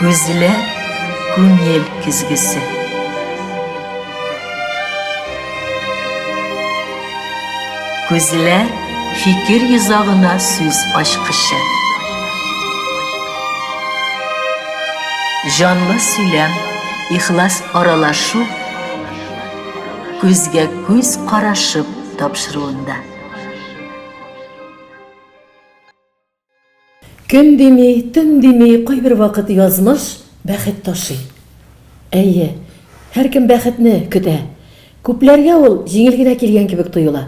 Күзле күңел күзгісі. Күзләр фикер йозагына сүз ачкычы. Жанлы сөйләм, ихлас аралашу, күзгә күз карашып тапшыруында. Көн демей, төн демей, кайбер вакыт язмыш бәхет ташый. Әйе, һәркем бәхетне көтә. Күпләргә ул җиңел генә килгән кебек тоела.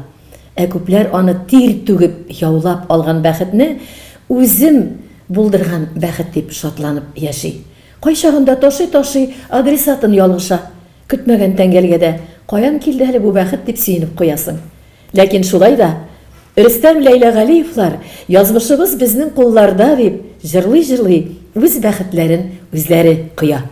Ә күпләр аны тир түгеп яулап алган бәхетне үзем булдырган бәхет дип шатланып яши. Кайчагында ташый, адресатын ялгыша. Көтмәгән тәңгәлгәдә каян килде әле бу бәхет дип сөенеп куясың. Ләкин шулай да Рөстәм Ләйләгалиевлар язмышыбыз безнең кулларда дип җырлый үз бәхетләрен үзләре кыя.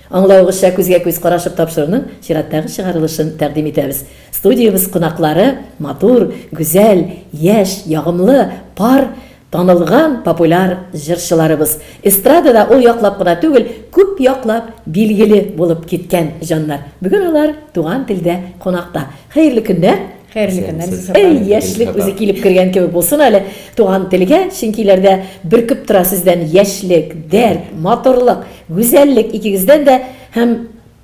Аңлаугызча күзгә күз карашып тапшыруның чираттагы чыгарылышын тәкъдим итәбез. Студиябыз кунаклары матур, гүзәл, яшь, ягымлы, пар, танылган популяр җырчыларыбыз. Эстрадада ул яклап кына түгел, күп яклап билгеле булып киткән җаннар. Бүген алар туган телдә кунакта. Хәерле көннәр. Эй, яшьлек үзе килеп кергән кебек булсын әле туган телгә, чөнкиләрдә бөркеп тора сездән яшьлек, дәрт, матурлык, гүзәллек икегездән дә һәм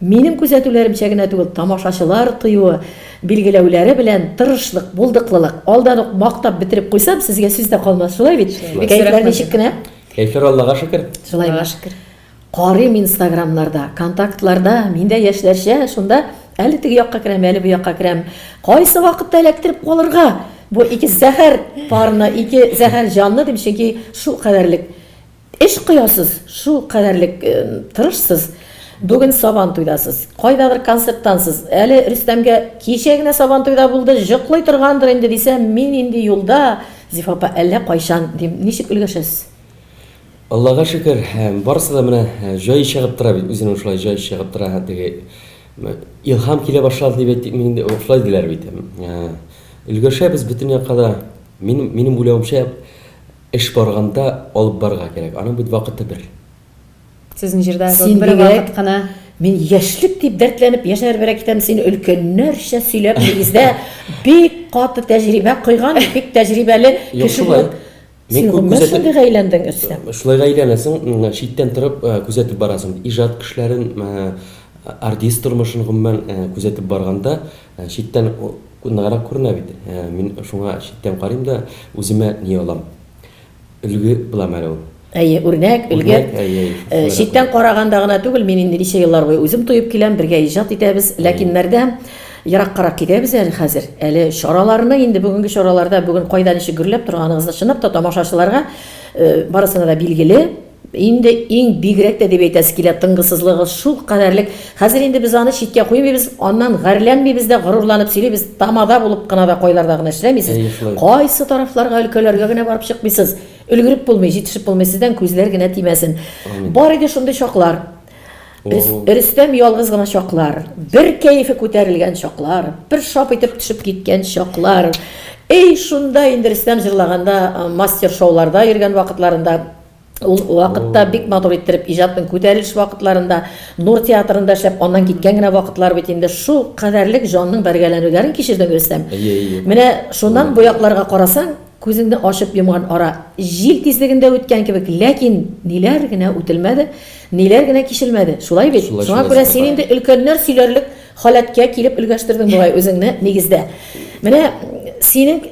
минем күзәтүләремчә генә түгел, тамашачылар тыюы, билгеләүләре белән тырышлык, булдыклылык, алдан ук мактап бетереп куйсам, сезгә сүз дә калмас, шулай бит. Кәйфләр ничек кенә? Кәйфләр Аллага шөкер. Шулай шөкер. Карыйм инстаграмнарда, контактларда, миндә яшьләрчә, шунда әле теге якка керәм, әле бу якка керәм. Кайсы вакытта эләктереп калырга? Бу ике зәһәр парны, ике зәһәр җанны дип, чөнки шул кадәрлек эш кыясыз, шул кадәрлек тырышсыз. Бүген Сабан туйдасыз, кайдадыр концерттансыз. Әле Рөстәмгә кичә генә Сабан туйда булды, җыклый торгандыр инде дисәм, мин инде юлда, Зифапа әллә кайчан дим, ничек өлгәшәсез? Аллага шөкер, барысы да менә җай чыгып тора бит, үзенең шулай җай чыгып тора, теге илһам килә башлады дип мине шулай диләр бит. Өлгәшәбез бөтен якка да. Минем уйлавымча эш барганда алып барга кирәк. Аның бит вакыты бер. Сезнең җирдә бер вакыт кына мин яшьлек дип дәртләнеп яшәр берәк итәм, син өлкәннәрчә сөйләп нигездә бик каты тәҗрибә куйган, бик тәҗрибәле кеше булып. Син күзәтеп әйләндең Рөстәм. Шулай әйләнәсең, читтән торып күзәтеп барасың. Иҗат кешеләрен, артист тормышын гомумән күзәтеп барганда, читтән ныграк күренә бит. Мин шуңа читтән карыйм да үземә ни алам. Үлге булам әле ул. Әйе, үрнәк, үлге. Читтән караганда гына түгел, мин инде ничә еллар буе үзем тоеп киләм, бергә иҗат итәбез, ләкин нәрдә яраккарак китәбез әле хәзер. Әле чараларны инде бүгенге чараларда бүген кайда ничек гөрләп торганыгызны чынлап та тамашачыларга барысына да билгеле. Инде иң бигрәк тә дип әйтәсе килә, тынгысызлыгы шул кадәрлек. Хәзер инде без аны читкә куймыйбыз, аннан гәрләнмибез дә, горурланып сөйлибез, тамада булып кына да кайларда гына эшләмисез. Кайсы тарафларга, өлкәләргә генә барып чыкмыйсыз. Өлгереп булмый, җитешеп булмый, сездән күзләр генә тимәсен. Бар иде шундый чаклар. Рөстәм ялгыз гына чаклар, бер кәефе күтәрелгән чаклар, бер шап итеп төшеп киткән чаклар. Эй, шунда инде Рөстәм җырлаганда, мастер шоуларда йөргән вакытларында, ул вакытта бик матур иттереп иҗатның күтәрелеш вакытларында, Нур театрында эшләп, аннан киткән генә вакытлар бит инде шул кадәрлек җанның бәргәләнүләрен кичердең Рөстәм. Менә шуннан бу якларга карасаң, күзеңне ачып йомган ара җил тизлегендә үткән кебек, ләкин ниләр генә үтелмәде, ниләр генә кичелмәде. Шулай бит. Шуңа күрә син инде өлкәннәр сөйләрлек халәткә килеп өлгәштердең бугай үзеңне нигездә. Менә синең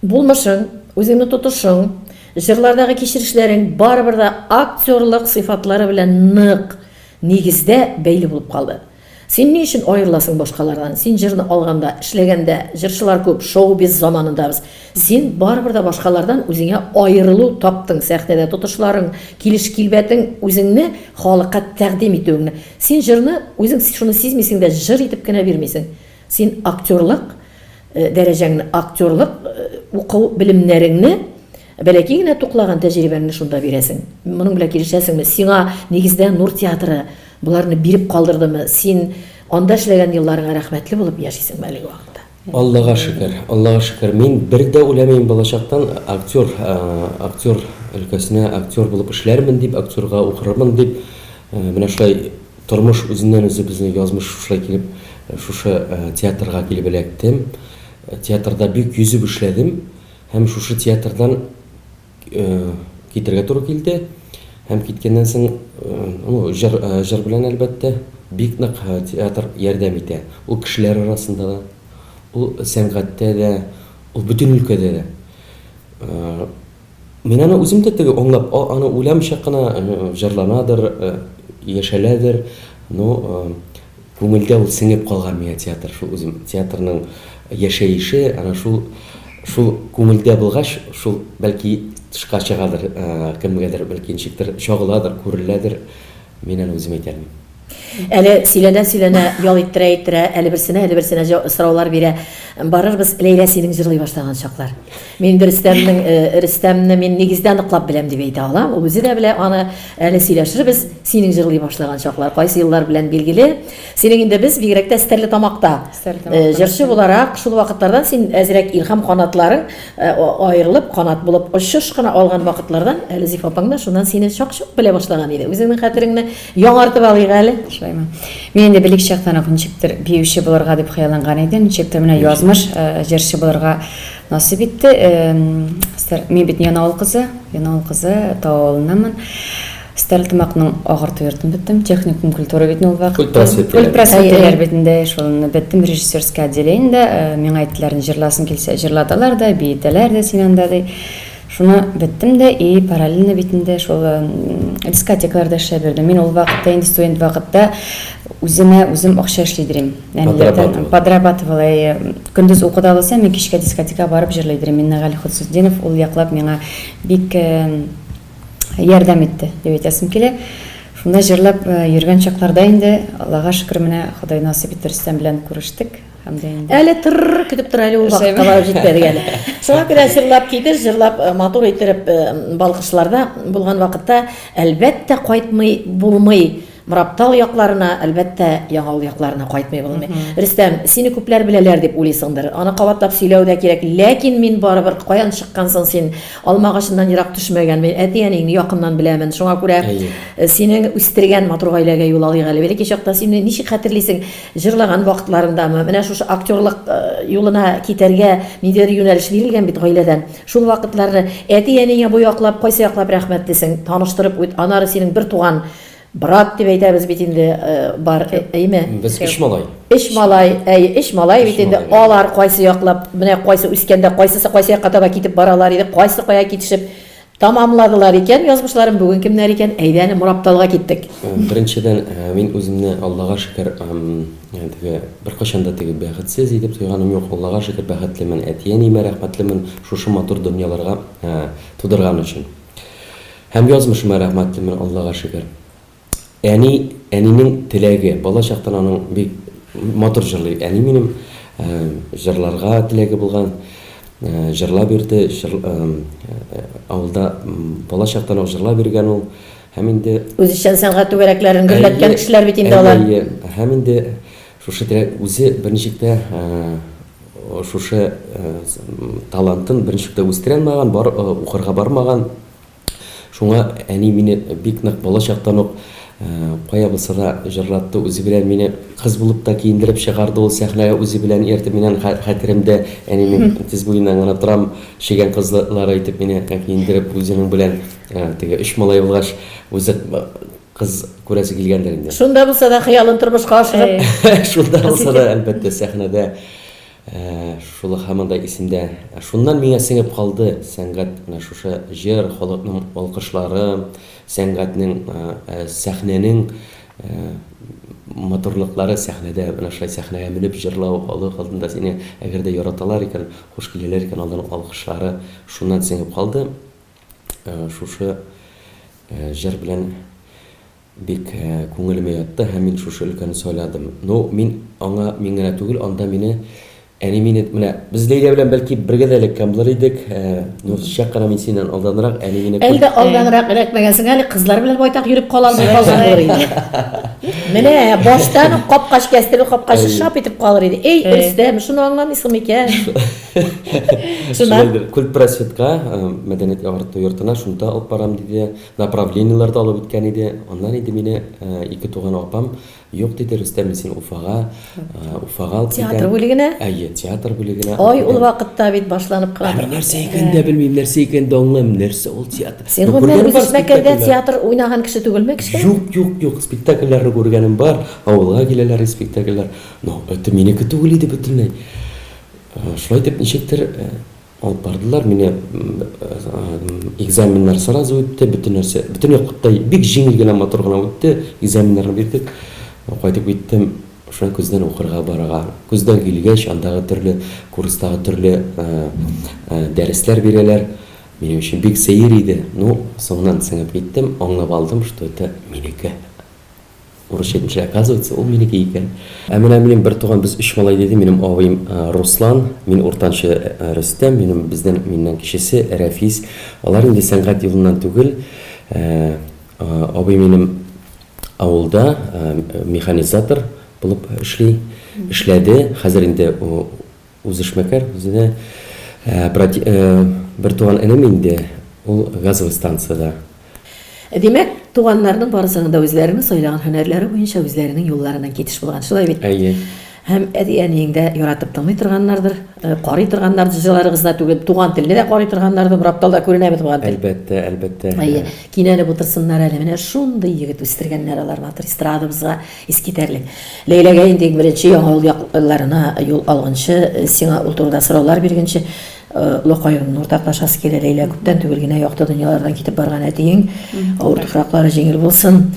булмышың, үзеңне тотышың, җырлардагы кичерешләрең барыбер да актерлык сыйфатлары белән нык нигездә бәйле булып калды. Син ни өчен аерыласың башкалардан? Син җырны алганда, эшләгәндә, җырчылар күп, шоу-биз заманындабыз. Син барыбер да башкалардан үзеңә аерылу таптың, сәхнәдә тотышларың, килеш-килбәтең, үзеңне халыкка тәкъдим итүеңне. Син җырны үзең шуны сизмисең дә, җыр итеп кенә бирмисең. Син актерлык дәрәҗәңне, актерлык уку белемнәреңне, бәләки генә туклаган тәҗрибәңне шунда бирәсең. Моның белән килешәсеңме? Сиңа нигездә Нур театры буларны биреп калдырдымы? Син анда эшләгән елларыңа рәхмәтле булып яшисеңме әлеге вакытта? Аллага шөкер. Мин бер дә уйламыйм балачактан актер өлкәсенә актер булып эшләрмен дип, актерга укырмын дип. Менә шулай тормыш үзеннән үзе безне язмыш шулай килеп, шушы театрга килеп эләктем. Театрда бик йөзеп эшләдем һәм шушы театрдан китәргә туры килде. Һәм киткәннән соң җыр белән әлбәттә бик нык театр ярдәм итә. Ул кешеләр арасында да, ул сәнгатьтә дә, ул бөтен өлкәдә дә. Мен аны үзем дә теге аңлап, аны уйламыйча кына җырланадыр, яшәләдер, но күңелдә ул сеңеп калган миңа театр. Шул үзем театрның яшәеше, ана шул күңелдә булгач, шул бәлки тышка чыгадыр, кемгәдер бәлки ничектер чагыладыр, күреләдер. Мен аны үзем әйтәм. Әле сөйләнә ял иттерә, әле берсенә сораулар бирә. Барырбыз Ләйлә синең җырлый башлаган чаклар. Мин Рөстәмне мин нигездән ныклап беләм дип әйтә алам. Ул үзе дә белә, аны әле сөйләшербез. Синең җырлый башлаган чаклар кайсы еллар белән билгеле. Синең инде без бигрәк тә Стәрлетамакта җырчы буларак шул вакытлардан син әзрәк илһам канатларың аерылып, канат булып очыш кына алган вакытлардан әле Зифа апаң да шуннан сине чак-чак белә башлаган иде. Үзеңнең хәтереңне яңартып алыйк әле. Шулаймы. Мен инде белек чактан ничектер биюче булырга дип хыялланган идем. Ничектер менә язмыш җырчы булырга насип итте. Мен бит Яна авыл кызы, Тавылнамын. Стәрлетамакның агырты йортын биттем. Техникум культура бит ул вакыт. Просветлер битендә шулны биттем режиссерское отделениедә. Миңа әйттеләр, җырласын килсә җырладылар да, биетәләр дә синән дә. Шуны биттем дә и параллельно битендә шул дискотекаларда эшләп бирдем. Мин ул вакытта инде студент вакытта үзем акча эшлидем. Подрабатывала. Көндез укыда булсам, мен кичкә дискотека барып җырлыйдым. Минне Гали Худсудинов ул яклап миңа бик ярдәм итте дип әйтәсем килә. Шунда җырлап йөргән чакларда инде Аллага шөкер менә Ходай насип итте, Рөстәм белән күрештек. Әле көтеп тора әле ул вакытка барып җитмәдек әле. Шуңа күрә җырлап китер, җырлап мотор иттереп балкышларда булган вакытта әлбәттә кайтмый булмый. Мораптал якларына, әлбәттә Яңавыл якларына кайтмый булмый. Рөстәм, сине күпләр беләләр дип уйлыйсыңдыр. Аны кабатлап сөйләү дә кирәк, ләкин мин барыбер каян чыккансың син? Алмагашыннан ерак төшмәгән, мин әти-әнеңне якыннан беләмен. Шуңа күрә синең үстергән матур гаиләгә юл алыйк әле. Бәлки чакта син ничек хәтерлисең җырлаган вакытларындамы? Менә шушы актерлык юлына китәргә ниндидер юнәлеш бирелгән бит гаиләдән. Шул вакытларны әти-әнеңә бу яклап, кайсы яклап рәхмәтлисең? Таныштырып үт. Анары синең бер туган брат дип әйтәбез бит инде бар, әйме? Без эш малай. Эш малай бит инде алар кайсы яклап, менә кайсы үскәндә, кайсысы кайсы якка таба китеп баралар иде, кайсы кая китешеп тамамладылар икән, язмышларын бүген кемнәр икән? Әйдәне Морапталга киттек. Беренчедән мин үземне Аллага шөкер, теге беркайчан да теге бәхетсез итеп тойганым юк. Аллага шөкер бәхетлемен, әти-әниемә рәхмәтлемен шушы матур дөньяларга тудырган өчен. Һәм язмышыма рәхмәтлемен Аллага шөкер. Әнинең теләге, бала чактан аның бик матур җырлый. Әни минем җырларга теләге булган, җырлап бирде, авылда бала чактан ук җырлап биргән ул. Һәм инде үзешчән сәнгать түгәрәкләрен гөрләткән кешеләр бит инде алар. Һәм инде шушы теләк үзе берничектә шушы талантын берничектә үстерән маган, бар укырга бармаган. Шуңа әни мине бик нык бала чактан ук кая булса да җырлатты, үзе белән мине кыз булып та киендереп чыгарды ул сәхнәгә, үзе белән ертеп миннән хәтеремдә әнинең тиз буеннан гына торам, шигән кызлар әйтеп мине киендереп үзенең белән теге эш малай булгач үзе кыз күрәсе килгәндер инде. Шунда булса да хыялын тормышка ашырып, шунда булса да әлбәттә сәхнәдә шулы һаман да исемдә. Шуннан миңа сеңеп калды сәнгать, менә шушы җыр, халыкның алкышлары, сәнгатьнең, сәхнәнең матурлыклары сәхнәдә, менә шулай сәхнәгә менеп җырлау, халык алдында сине әгәр дә яраталар икән, хуш киләләр икән, аларның алкышлары шуннан сеңеп калды. Шушы җыр белән бик күңелемә ятты һәм мин шушы өлкәне сайладым. Ну, мин аңа мин генә түгел, анда мине Әни мине менә без Лейла белән бәлки бергә дә эләккән булыр идек. Ну шәк кына мин синнән алданрак әни мине Әлдә алданрак эләкмәгәнсең әле кызлар белән байтак йөреп кала алмый калган булыр иде. Менә баштан ук капкач кәстереп капкачы шап итеп калыр иде. Эй, Рөстәм, шуны аңламыйсың икән? Шуннан Культ просветка мәдәният яңарту йортына шунда алып барам диде. Направлениеләрдә алып үткән иде. Аннан иде мине ике туган апам юк диде, Рөстәм син Уфага алып киткән. театр бүлегенә. Әйе, театр бүлегенә. Ай, ул вакытта бит башланып кала. Мин нәрсә икән дә белмим, нәрсә икән дә аңламыйм, нәрсә ул театр. Сен гомер үзешмәкәндә театр уйнаган кеше түгелме кеше? Юк, спектакльләрне күргәнем бар. Авылга киләләр спектакльләр. Но это минеке түгел иде бөтенләй. Шулай дип ничектер алып бардылар мине, экзаменнар сразу үтте, бөтен нәрсә, бөтен вакытта бик җиңел генә матур гына үтте. Экзаменнарны бирдек. Кайтып киттем. Шуны күздән укырга барырга. Күздән килгәч, андагы төрле курстагы төрле дәресләр бирәләр. Минем өчен бик сәер иде. Ну, соңыннан сеңеп киттем, аңлап алдым, что это минеке. Урысча әйтмешә, оказывается, ул минеке икән. Менә минем бер туган, без 3 малай диде, минем абыем Руслан, мин уртанчы Рөстәм, миннән кечесе Рәфис. Алар инде сәнгать юлыннан түгел. Абый минем авылда механизатор булып эшләде. Хәзер инде үзешмәкәр, үзенә бер туган энем инде, ул газовый станцияда. Димәк, туганнарның барысының да үзләренең сайлаган һөнәрләре буенча үзләренең юлларыннан китеш булган. Шулай бит. Әйе. Һәм әниең дә яратып тыңлый торганнардыр, карый торганнардыр, җыларыгызда түгел, туган телне дә карый торганнардыр, бер апталда күренә бит туган тел. Әлбәттә. Әйе, кинәлеп утырсыннар әле, менә шундый егет үстергәннәр алар матур эстрадабызга искитәрлек. Ләйләгә инде беренче яңа якларына юл алгынчы, сиңа ул турыда сораулар биргәнче, Локайның уртаклашасы килә. Ләйлә күптән түгел генә якты дөньялардан китеп барган әтиең, авыр туфраклары җиңел булсын.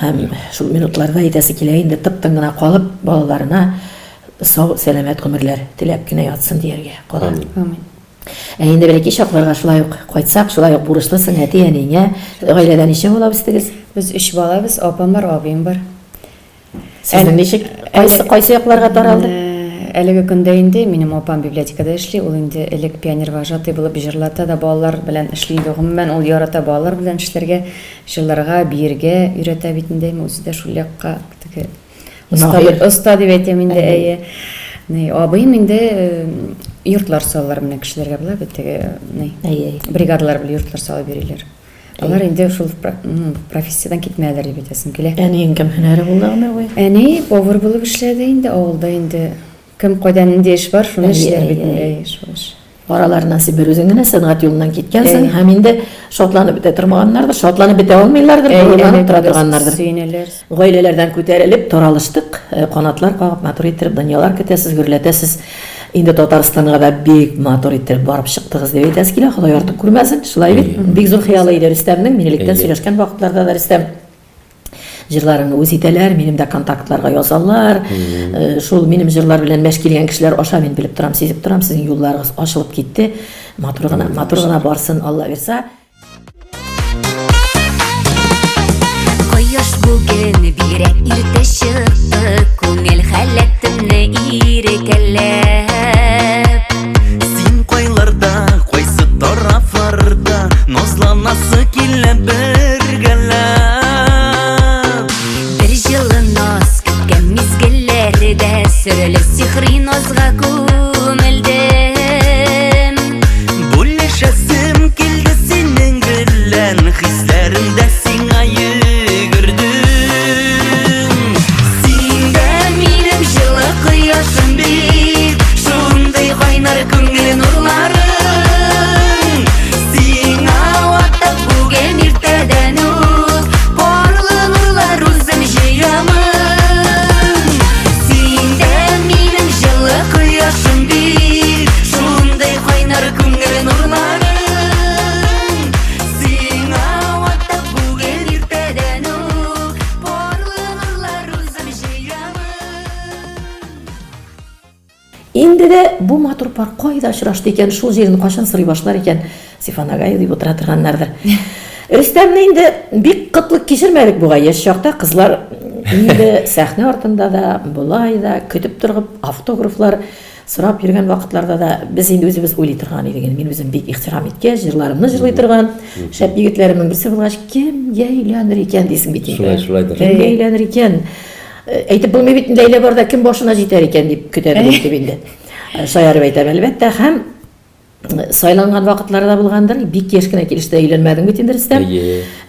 Һәм шул минутларда әйтәсе килә инде тып-тын гына калып, балаларына сау, сәламәт гомерләр теләп кенә ятсын дияргә кала. Амин. Инде бәлки чакларга шулай ук кайтсак, шулай ук бурычлысың әти-әнигә. Гаиләдә ничә бала бистегез? Без 3 балабыз, апам бар, абыем бар. Сезнең ничек кайсы якларга таралды? Әлеге көндә инде минем апам библиотекада эшли, ул инде элек пионер вожатый булып җырлата да балалар белән эшли. Гомумән ул ярата балалар белән эшләргә, җырларга, биергә өйрәтә бит инде, үзе дә шул якка теге уста дип әйтәм инде. Әйе. Абыем инде йортлар салалар менә кешеләргә була бит теге, бригадалар белән йортлар салып йөриләр. Алар инде шул профессиядан китмәләр дип әйтәсем килә. Әниең кем һөнәре булдыгымы бу? Әни повар булып эшләде инде, авылда инде. Кем кайдан инде эш бар, шуны эшләр бит инде. Араларынан син бер үзең генә сәнгать юлыннан киткәнсең, һәм инде шатланып бетә тормаганнардыр, шатланып бетә алмыйлардыр, бурланып тора торганнардыр. Гаиләләрдән күтәрелеп таралыштык, канатлар кагып матур иттереп дөньялар көтәсез, гөрләтәсез. Инде Татарстанга да бик матур иттереп барып чыктыгыз дип әйтәсез килә, Ходай артык күрмәсен. Шулай бит, бик зур хыялы иде Рөстәмнең, минелектән сөйләшкән вакытларда да Рөстәм җырларын үз итәләр, минем дә контактларга язалар. Шул минем җырлар белән мәш килгән кешеләр аша мин белеп торам, сизеп торам, сезнең юлларыгыз ачылып китте. Матур гына барсын, Алла бирсә. Кояш бүген бирәк иртә чыкты, күңел хәләтемне ирекәләп. Син кайларда, кайсы тарафларда, назланасы килә бергәләп. Бер җылы наз көткән мизгелләрдә сөрелеп сихри назга күмелдем. Бүлешәсем килде синең белән, хисләремдә сиңа йөгердем. Син дә минем җылы кояшым бит, шундый кайнар күңел нурларың. Сиңа Ватып бүген иртәдән үк парлы нурлар үзем җыямын. Син дә минем җылы кояшым бит, шундый кайнар күңел нурларың. сиңа Ватып бүген иртәдән үк парлы нурлар үзем җыямын. Инде дә бу матур пар кайда очрашты икән, шул җирне кашан сырый башлар икән, Сифанага дип утыра торганнардыр. Рөстәмне инде бик кытлык кичермәдек буга яшь чакта, кызлар инде сәхнә артында да, булай да көтеп торып автографлар сорап йөргән вакытларда да без инде үзебез уйлый торган идек. Мин үзем бик ихтирам иткән, җырларымны җырлый торган, шәп егетләремнең берсе булгач, кем яйланыр икән дисең бит инде. Шулайдыр. Кем яйланыр икән? Әйтеп булмый бит инде, Ләйлә барда кем башына җитәр икән дип көтәдек итеп инде. Шаярып әйтәм, әлбәттә, һәм сайланган вакытларда булгандыр, бик яшь кенә килештә өйләнмәдең бит инде Рөстәм.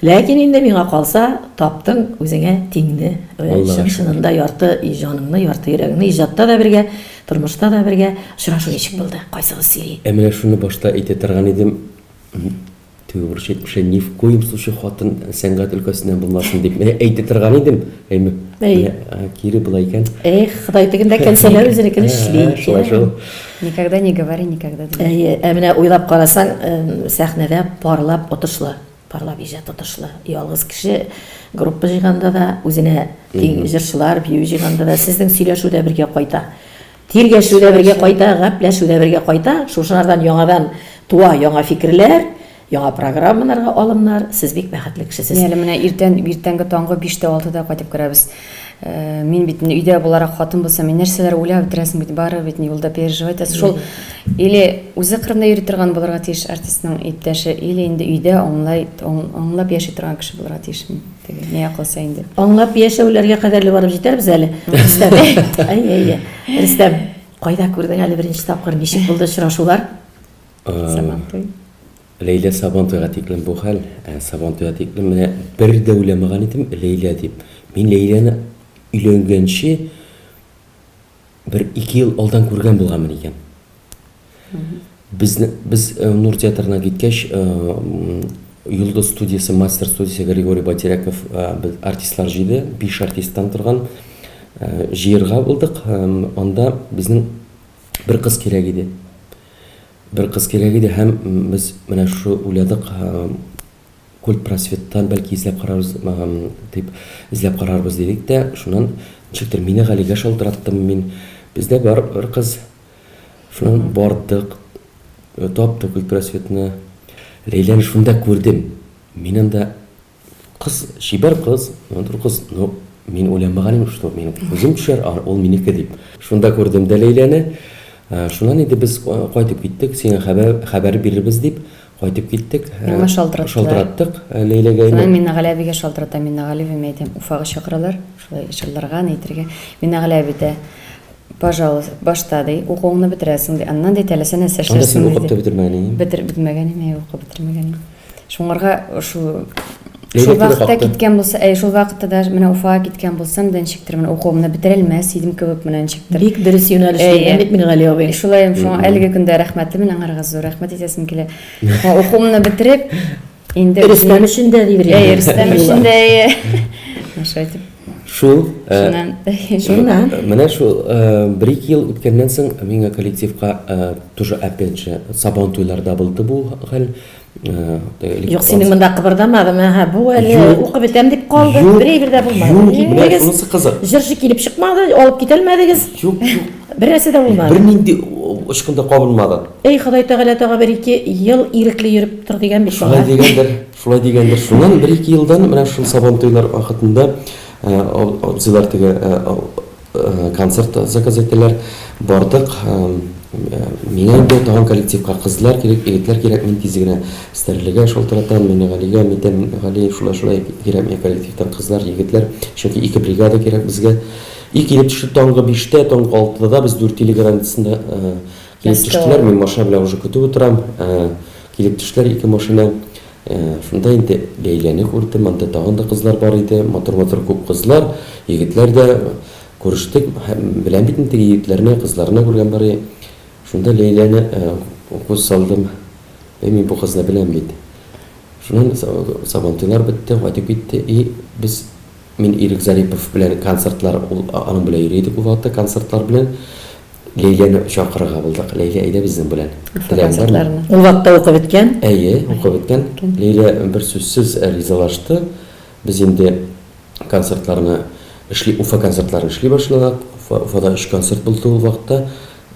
Ләкин инде миңа калса, таптың үзеңә тиңне. Чынында ярты җаныңны, ярты йөрәгеңне иҗатта да бергә, тормышта да бергә. Очрашу ничек булды? Кайсыгыз сөйли? Менә шуны башта әйтә торган идем. Төгүрш әйтмешә, ни в коем случае хатын сәнгать өлкәсеннән булмасын дип. Менә әйтә торган идем. Кире була икән. Ходай тегендә кәнсәләр үзенекен эшли. Шулай шул. Никогда не говори, никогда. Менә уйлап карасаң, сәхнәдә парлап отышлы, парлап иҗат отышлы. Ялгыз кеше группа җыйганда да, үзенә тиң җырчылар, бию җыйганда да сезнең сөйләшүдә бергә кайта. Тиргәшүдә бергә кайта, гәпләшүдә бергә кайта. Шушылардан яңадан туа яңа фикерләр, яңа программаларга алымнар. Сез бик бәхетле кешесез. Әле менә иртәнге таңгы 5-тә 6-да кайтып керәбез. Мин бит өйдә буларак хатын булсам, мин нәрсәләр уйлап бетерәсем бит, бары бит юлда переживать. Шул или үзе кырында йөри торган булырга тиеш артистның иптәше, или инде өйдә аңлап яши торган кеше булырга тиеш. Не якылса инде. Аңлап яшәүләргә кадәрле барып җитәрбез әле. Рөстәм, Рөстәм, кайда күрдең әле беренче тапкыр, ничек булды очрашулар? Сабантуй. Ләйлә Сабантуйга тиклем бу хәл, Сабантуйга тиклем менә бер дә уйламаган идем Ләйлә дип. Мин Ләйләне өйләнгәнче бер 2 ел алдан күргән булганмын икән. Без Нур театрына киткәч, Юлдыз студиясы, мастер студиясы Григорий Батеряков артистлар җыйды, 5 артисттан торган җыерга булдык. Анда безнең бер кыз кирәк иде. Һәм без менә шу уйладык, Культ просветтан бәлки изләп карарбыз дидек тә, шуннан ничектер мине Галигә шалтыраттым мин. Бездә бар бер кыз. Шуннан бардык, таптык Культ просветны. Ләйләне шунда күрдем. Мин анда кыз, шибар кыз, кыз, мин уйламаган идем, что мин үзем төшәр, ул минеке дип. Шунда күрдем дә Ләйләне. Шуннан инде без кайтып киттек, сиңа хәбәр бирербез дип. Кайтып киттек. Шалтыраттык Ләйләгә. Мин Галәбигә шалтыраттым, мин Галәбигә әйтәм, Уфага чакыралар, шулай җырларга, әйтергә. Мин Галәбидә, пожалуйста, башта ди, укуыңны бетерәсең ди, аннан ди тәләсәне сәшләрсең ди. Укып бетермәгән. Бетермәгән, укып бетермәгән. Шуңарга шул вакытта киткән булса, шул вакытта да менә Уфага киткән булсам да ничектер менә укуымны бетерелмәс идем кебек менә ничектер. Бик дөрес юнәлештә бит мин Гали абый. Шулай шуңа әлеге көндә рәхмәтле мен аңарга зур рәхмәт итәсем килә. Укуымны бетереп инде Рөстәм өчен дә дибер. Рөстәм өчен дә. Шайтып. Шул Шуннан. Менә шул 1-2 ел үткәннән соң миңа коллективка тоже опять же Сабантуйларда булды бу хәл. Юк, синең монда кыбырдамадым, бу әле укып бетәм дип калды. Бер дә булмады. Шунысы кызык. Җырчы килеп чыкмады, алып китәлмәдегез. Юк. Бер нәрсә дә булмады. Бер нинди ычкында кабылмады. Ходай Тәгалә тага 1-2 ел ирекле йөреп тор дигән бит. Шулай дигәндер. Шуннан 1-2 елдан менә шул Сабантуйлар вакытында абзыйлар теге концерт заказательләр бардык. Миңа инде тагын коллективка кызлар кирәк, егетләр кирәк, мин тиз генә стәрлегә шалтыратам, мине Галигә, Гали шулай кирәк, мин коллективтан кызлар, егетләр, чөнки 2 бригада кирәк безгә. И килеп төште таңгы 5-тә, таңгы 6-да без 4 ел гарантиясында килеп төштеләр, мин машина белән уже көтеп утырам. Килеп төштеләр 2 машина. Шунда инде Ләйләне күрдем, анда тагын да кызлар бар иде, матур күп кызлар, егетләр дә күрештек, беләм бит инде егетләрне, кызларны күргән бар. Шунда Ләйләне күз салдым. Мин бу кызны беләм бит. Шуннан Сабантуйлар бетте, кайтып китте. И без мин Ирек Зарипов белән концертлар, аның белән йөридек ул вакытта концертлар белән Ләйләне чакырырга булдык. Ләйлә әйдә безнең белән. Концертларны. Ул вакытта укып беткән. Укып беткән. Ләйлә бер сүзсез ризалашты. Без инде концертларны Уфа концертларын эшли башладык. Уфада 3 концерт булды ул вакытта.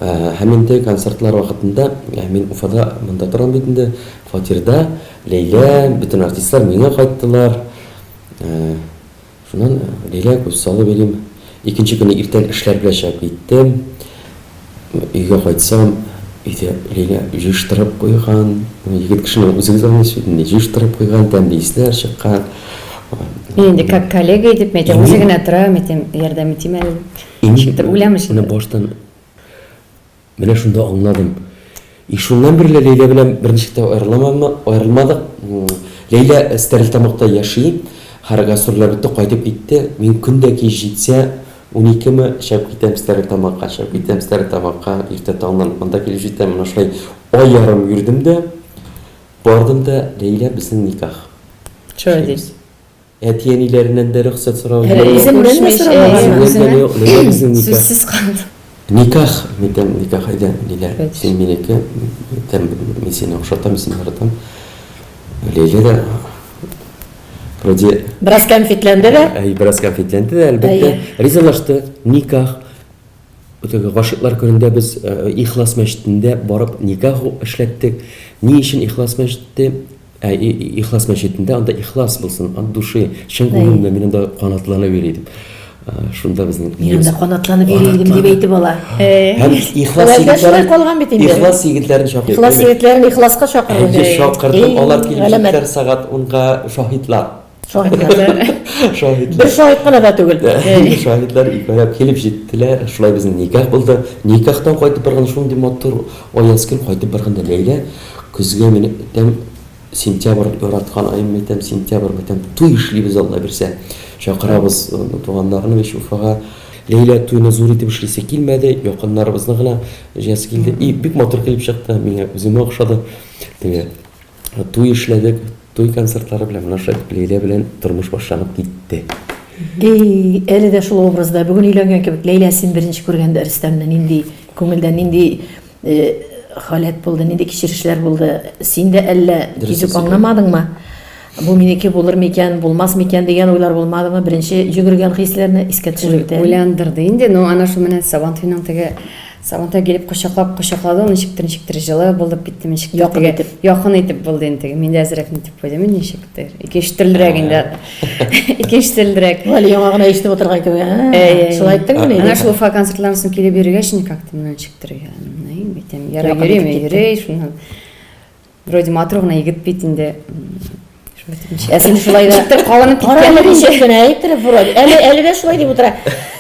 Һәм инде концертлар вакытында мин Уфада монда торам бит инде, фатирда Ләйлә, бөтен артистлар миңа кайттылар. Шуннан Ләйлә күз салып элим. Икенче көнне иртән эшләр белән чыгып киттем. үйге қайтсам үйде Лейла жиштырып қойған, егет кішінің өзіңіз аңыз өтінде жиштырып қойған, дәмді иістер шыққан. Мен енді как коллега етіп, мен өзігіне тұра, мен ярдам етейін әлі. Шектір ойламыш. Мені баштан, мені шында аңладым. И шуннан бірлі Лейла білем біріншікте айырылмадық. Лейла стәріл тамақта яши, харага сұрларықты қайтып кетті. Мен күнде кей жетсе, 12-ме шәп кетем стәріл тамаққа, ерте таңнан анда келіп жетем, мына шылай ай ярым үрдім де, бардым да Лейла біздің никах. Шо дейсіз? Әтиенилерінен де рұқсат сұрау. Исемнен Лейла біздің никах. Сөзсіз қалды. Никах, мен никах айдан Лейла. Сен менекі, мен сені ұқшатам, сені қаратам. Лейла да вроде Біраз конфетленді бе? біраз конфетленді де, әлбәтте ризалашты. Никах өтегі ғашықлар көрінде біз ихлас мәшітінде барып никах эшләттік. Ни үшін ихлас мәшітте? Ихлас мәшітінде анда ихлас болсын, анд души, шын көңілімде мен анда қанатлана берейдім. Шунда біздің Мен анда қанатланып берейдім деп айтып ала. Һәм ихлас егетләрін шақырдым. Ихлас егетләрін ихласқа шақырдым. Шақырдым, олар келіп жеттер сағат 10-ға шахидлар. Бір шахид қана да түгіл. Шахидлар икаяп келіп жеттілер, шулай біздің никах болды. Никахтан қайтып барған шундай мотор оязкін қайтып барғанда Лейла күзге мен сентябрь яратқан айым метем, сентябрь метем туй ішлейбіз Алла берсе. Шақырабыз туғандарыны беш Уфаға. Лейла туйны зур етіп ішлесе келмеді, яқындарыбызны ғына жасы келді. И бик мотор келіп шықты, менге өзіме ұқшады. Туй ішледік, туй концертлары білем, Лейла білен тұрмыш башланып кетті. Әлі де шул образда бүгін үйленген кебек Лейла сен бірінші көргенде Рүстәмнен нинди көңілден нинди халет болды, нинди кешірішлер болды. Сен де әлі кезіп аңламадың ма? Бұл менеке болыр мекен, болмас мекен деген ойлар болмады ма? Бірінші жүгірген хислеріне еске түсірді. Ойландырды енді, но ана шу менен Сабантуйның теге Сабантуй келіп қошақлады, оны шектір жылы болып бітті, мен шектір яқын етіп болды енді теге. Мен де әзірек нетіп қойдым, мен не шектір. Екештірілірек енді. Екештірілірек. Вали яңағына ештіп отырға айтып, шыл айттың мені? Ана шу Уфа концертларысын келе беруге шыны как-то мен шектір. Яра юрей, шунан. Вроде матруғына егіт бетінде. Сен шулай да қаралар ешектен әйттіріп вроде. Әлі де шулай деп отыра.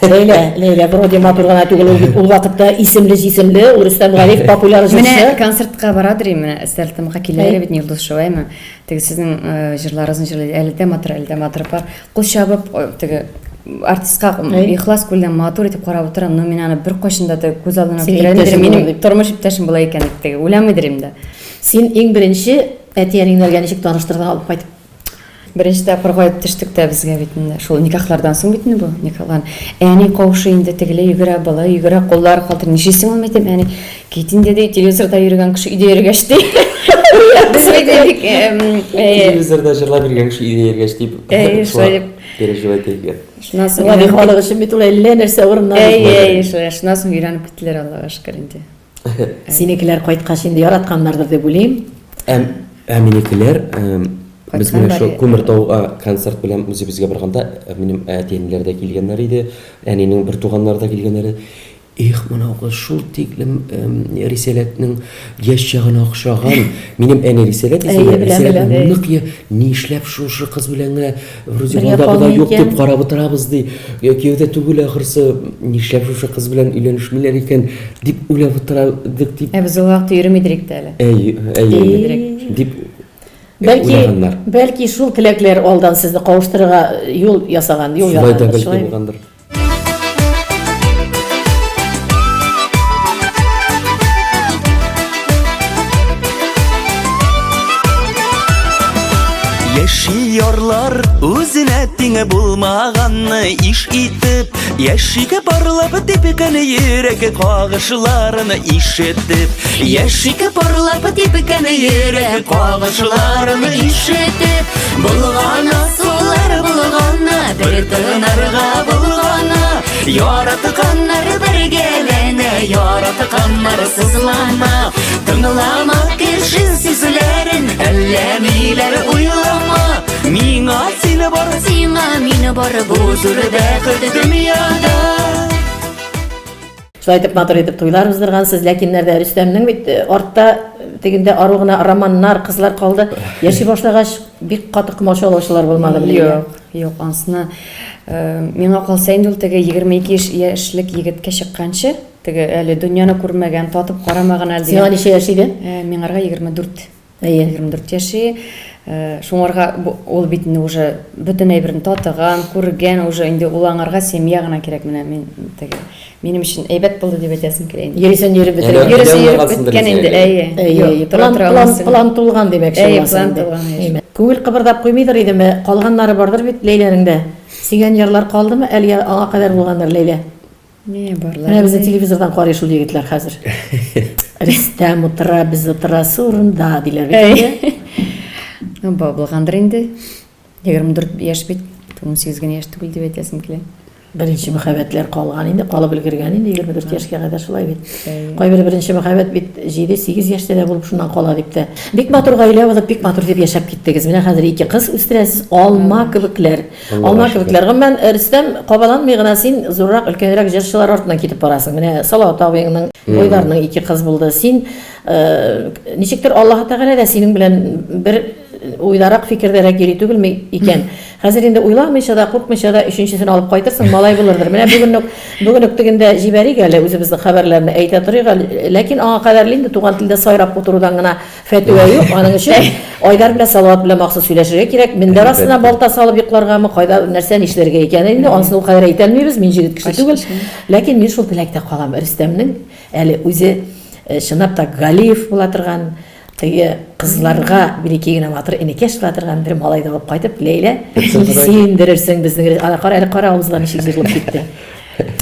Лейла вроде матурғана түгіл ол вақытта исімлі, Рүстәм Ғалиев популяр жыршы. Мене концертқа барадыр, мен стартымға келер бетін Юлдыз Шуайма. Теге сіздің жырларыңыздың жырлайды, әлі де матыр бар. Құл шабып, теге артистқа ихлас көлден матур етіп қарап отырам, но мен аны бір қошында көз алдына бітіреді. Менің тұрмыш іптәшім бола екен, ойламайдырым да. Сен ең бірінші әтиенің нәлгенішік таныштырған алып қайтып. Бірінші де қорғайып түштікті бізге бетінде. Шол никахлардан соң бетінде бұл никахларын. Әне қаушы енді тегілі үйгіра бала, үйгіра қолдар қалтыр нешесің олмайтым. Әне кетінде де телевизорда үйреген кіші үйде ергешті. Телевизорда жырла берген кіші үйде ергешті. Переживать екен. Вали халық үшін бет олай нәрсе орыннады. Шынан соң үйреніп біттілер Аллаға шүкір енді. Сенекілер қайтқаш енді яратқанлардыр деп ойлайым. Әмінекілер біз міне шо Көміртауға концерт білем өзімізге барғанда менің әтенілер де келгендер еді, әненің бір туғанлар да келгендер еді. Мынауға шул теглім Риселетнің еш жағына ұқшаған. Менің әне Риселет нық не ішләп шушы қыз біләңі вроде балдағыда жоқ деп қарап отырабыз дей. Кеуде түгіл ақырсы не ішләп шушы қыз білән үйленішмелер екен деп ойлап отырадық деп. Біз ол вақты үйремедірек әлі. Деп Бәлки шул тілеклер алдан сізді қауыштырға yol ясаған, yol ясаған. Яшиорлар өзіне теңі болмағанны иш итіп, яшиге барлап тепекені ерек қағышыларыны иш етіп, яшиге барлап тепекені ерек қағышыларыны иш етіп, бұлғана солар бұлғана, бір тынарға бұлғана, яратықанлар біргелене, яратықанлар сызлана, тыңлама кершін сезілерін, әлемейлер уйлама. Миңа сені бар, сиңа мені бар, бұл зүрді қылды дүнияда. Шулай итеп матур итеп туйлар уздыргансыз, ләкин нәрдә Рөстәмнең бит артта тегендә ару гына романнар, кызлар калды. Яши башлагач бик катык машалаучылар булмады Юк, юк, ансына миңа калса инде ул теге 22 яшьлек егеткә чыкканчы, теге әле дөньяны күрмәгән, татып карамаган әле Сиңа ничә яшь иде? Миңарга 24. Әйе. 24 яши. Шуңарга ул бит инде уже бөтен әйберен татыган, күргән, уже инде ул аңарга семья гына кирәк менә мин теге. Минем өчен әйбәт булды дип әйтәсем килә инде. Йөрисен йөреп бетерә. Йөреп беткән инде, әйе. План тулган димәк Әйе, план тулган. Күңел кыбырдап куймыйдыр идеме? Калганнары бардыр бит Ләйләнең дә. Сөйгән ярлар калдымы? Әле аңа кадәр булганнар Ләйлә. Не барлар. Менә безне телевизордан карый шул егетләр хәзер. Рөстәм утыра, без утыра сурында диләр бит. Булгандыр инде. 24 яшь бит, 18 генә яшь түгел дип әйтәсем килә. Беренче мәхәббәтләр калган инде, калып өлгергән инде 24 яшькә кадәр шулай бит. Кайбер беренче мәхәббәт бит 7-8 яшьтә дә булып шуннан кала дип тә. Бик матур гаилә булып, бик матур дип яшәп киттегез. Менә хәзер ике кыз үстерәсез, алма кебекләр. Алма кебекләр. Гомумән Рөстәм кабаланмый гына син зуррак, өлкәнрәк җырчылар артыннан китеп барасың. Менә Салават абыеңның уйларының ике кыз булды. Син ничектер Аллаһ Тәгалә дә синең белән бер уйларак фикердәрәк йөри түгелме икән. Хәзер инде уйламыйча да, куркмыйча да өченчесен алып кайтырсың, малай булырдыр. Менә бүген үк тегендә җибәрик әле үзебезнең хәбәрләрне әйтә торыйк, ләкин аңа кадәр инде туган телдә сайрап утырудан гына фәтва юк. Аның өчен Айдар белән Салават белән махсус сөйләшергә кирәк. Миндә расына балта салып йокларгамы, кайда нәрсә нишләргә икән инде, анысын ул кадәр әйтә алмыйбыз, мин җегет кеше түгел. Ләкин мин шул теләктә калам. Рөстәмнең әле үзе чынлап та Галиев була торган, теге кызларга бирекей генә матур энекәш була торган бер малайды алып кайтып, Ләйлә, синдерерсең безнең кара авызлар ничек җырлап китте.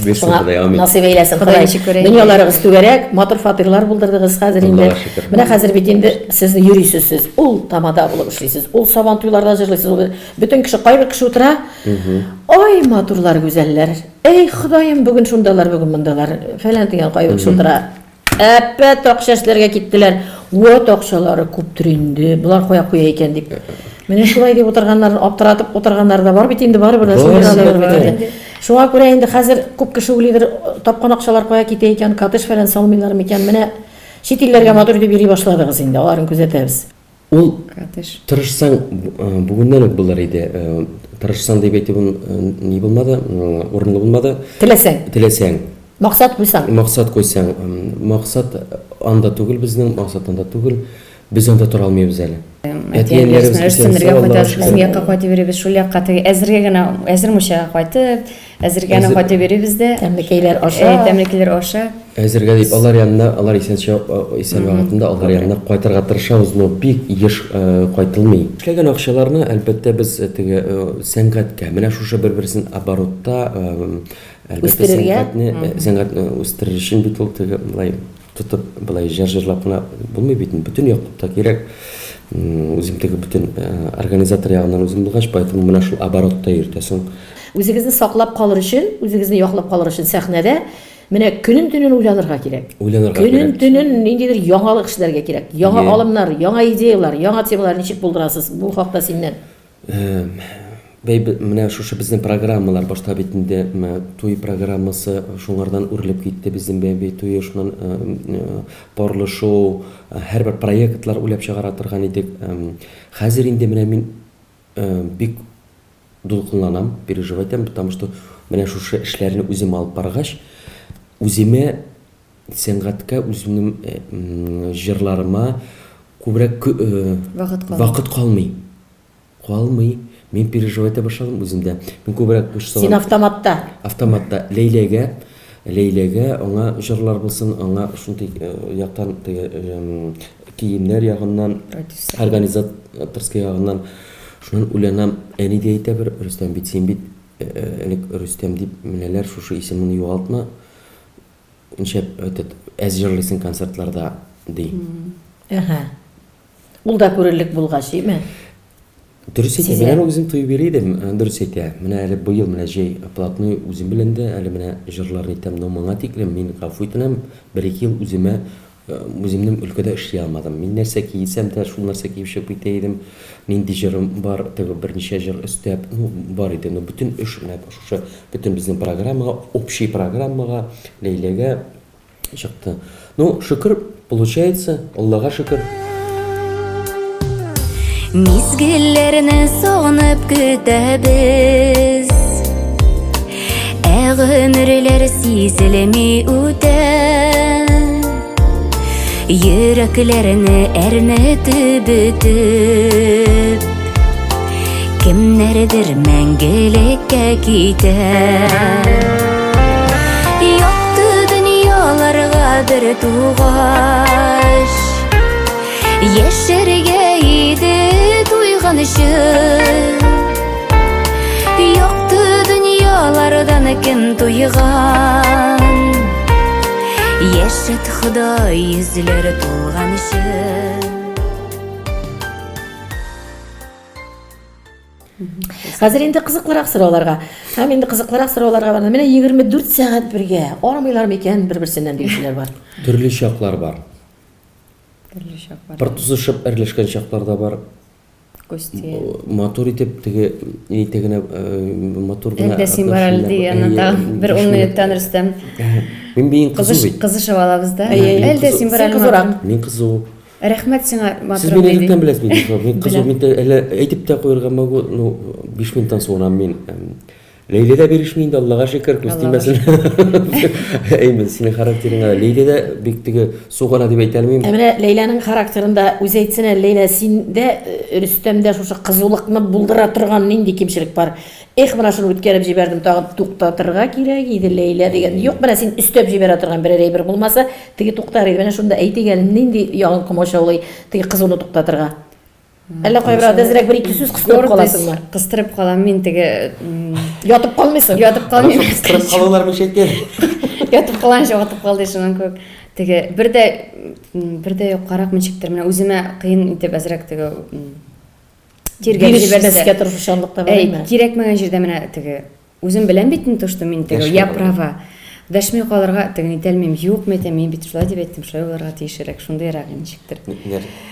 Насыйп әйләсен Ходай. Дөньяларыгыз түгәрәк, матур фатирлар булдырдыгыз хәзер инде. Менә хәзер бит инде сез йөрисез, сез ул тамада булып эшлисез. Ул сабан туйларда җырлыйсыз. Бөтен кеше кайбер кеше утыра. Ой, матурлар, гүзәлләр. Эй, Ходаем, бүген шундалар, бүген мондалар. Фәлән дигән кайбер кеше утыра. Әпәт акчашларга киттеләр. Вот акчалары күптер инде. Булар куя икән дип. Менә шулай дип утырганнар, аптыратып утырганнар да бар бит инде, барыбер дә шулай. Шуңа күрә инде хәзер күп кеше уйлыйдыр, тапкан акчалар кая китә икән, катыш фәлән салмыйлар микән. Менә чит илләргә матур дип йөри башладыгыз инде. Аларын күзәтәбез. Ул тырышсаң бүгеннән үк булыр иде. Тырышсаң дип әйтеп ни булмады, урынлы булмады. Теләсәң. Максат куйсаң. Максат куйсаң. Максат анда түгел безнең, максат анда түгел. Без анда тора алмыйбыз әле. Әтиәннәребез Рөстәмгә кайтасыз, безгә кайтып беребез, шул якка теге әзергә генә, әзер мөшә кайтып, әзергә генә кайтып беребез дә. Тәмлекәйләр аша. Тәмлекәйләр аша. Әзергә дип алар янына, алар исән вакытында алар янына кайтырга тырышабыз, но бик еш кайтылмый. Эшләгән акчаларны әлбәттә без теге сәнгатькә, менә шушы бер-берсен оборотта әлбәттә сәнгатьне үстерү өчен бит ул теге булай тотып, булай җырлап кына булмый бит, бөтен яклыкта кирәк. Үзем теге бөтен организатор ягыннан үзем булгач, поэтому менә шул оборотта йөртәсең. Үзегезне саклап калыр өчен, үзегезне яклап калыр өчен сәхнәдә менә көнен-төнен уйланырга кирәк. Көнен-төнен ниндидер яңалык эшләргә кирәк. Яңа алымнар, яңа идеялар, яңа темалар ничек булдырасыз? Бу хакта синнән. Менә шушы безнең программалар башта бит инде туй программасы шуңардан үрелеп китте, безнең бәби туй шуннан парлы шоу, һәрбер проектлар уйлап чыгара торган идек. Хәзер инде менә мин бик дулкынланам, переживаем, потому что менә шушы эшләрне үзем алып баргач, үземә сәнгатькә, үземнең җырларыма күбрәк вакыт калмый. Мен переживайта башладым үземдә. Мен күбрәк Син автоматта. Ләйләгә аңа җырлар булсын, аңа шундый яктан киемнәр ягыннан, организаторский ягыннан шуннан уйланам. Әни дә әйтә бер, Рөстәм бит, син бит элек Рөстәм дип менәләр, шушы исемне югалтма. Иншәп әз җырлыйсың концертларда ди. Ул да күрерлек булгач, име? Дөрес әйтә, менә үзем туй биридем, дөрес әйтә. Менә әле быел менә җәй платный үзем белән дә әле менә җырларны әйтәм, но моңа тиклем мин гафу итәм, 1-2 ел үземә үземнең өлкәдә эшли алмадым. Мин нәрсә киесәм дә шул нәрсә киеп чыгып китә идем. Нинди җырым бар, теге берничә җыр өстәп, бар иде. Бөтен эш менә шушы бөтен безнең программага, общий программага Ләйләгә чыкты. Шөкер, получается, Аллага шөкер. Мизгелләрне сагынып көтәбез, гомерләр сизелми үтә, йөрәкләрне әрнетеп бетеп, кемнәрдер мәңгелеккә китә. Якты дөньяларга бер тугач, яшәргә иде туйганышы. Якты дөньялардан кем туйган, яшәт Ходай йөзләр тулганышы. Хәзер инде кызыклырак сорауларга. Һәм инде кызыклырак сорауларга барда менә 24 сәгать бергә армыйлар микән бер-берсеннән дигәннәр бар. Төрле чаклар бар. Төрле чак бар. Бер тузышып әрләшкән чаклар да бар. Кости. Мотор итеп теге нитегенә мотор гына. Әлдә син бар әле дигән бер 10 минуттан Рөстәм. Мин бин кызу бит. Кызышып алабыз да. Әлдә син бар әле. Мин кызу. Рәхмәт сиңа Сез Матур мине бейди. нидән беләсез мин? Мин кызу мин әйтеп тә куярга могу, 5 минуттан соң мин Ләйләдә бирешми инде, Аллага шөкер, күстимәсен. Әймен, синең характерыңа Ләйләдә бик теге сугана дип әйтә алмыйм. Менә Ләйләнең характерында үз әйтсенә, Ләйлә синдә Рөстәмдә шушы кызулыкны булдыра торган нинди кимчелек бар? Менә шуны үткәреп җибәрдем, тагы туктатырга кирәк иде Ләйлә дигән. Юк, менә син өстәп җибәрә торган берәр әйбер булмаса, теге туктар иде. Менә шунда әйтегәл, нинди ягын комачаулый теге кызуны туктатырга. Әллә кайбер әзрәк бер ике сүз кыстырып каласыңмы? Кыстырып калам мин теге Ятып калмыйсың. ятып калмыйм. Кыстырып калулар мишәйткән. Ятып калганча атып калды шуннан күп. Теге бердә юк карак мичектер менә үземә кыен итеп әзрәк теге тиргә Бирәсәскә тырышучанлыкта бар име? кирәкмәгән җирдә менә теге үзем беләм бит то что мин теге я права. Дәшмәй калырга теге итәлмим. Юк, мин бит шулай дип әйттем, шулай булырга тиешрәк, шундыйрак ничектер.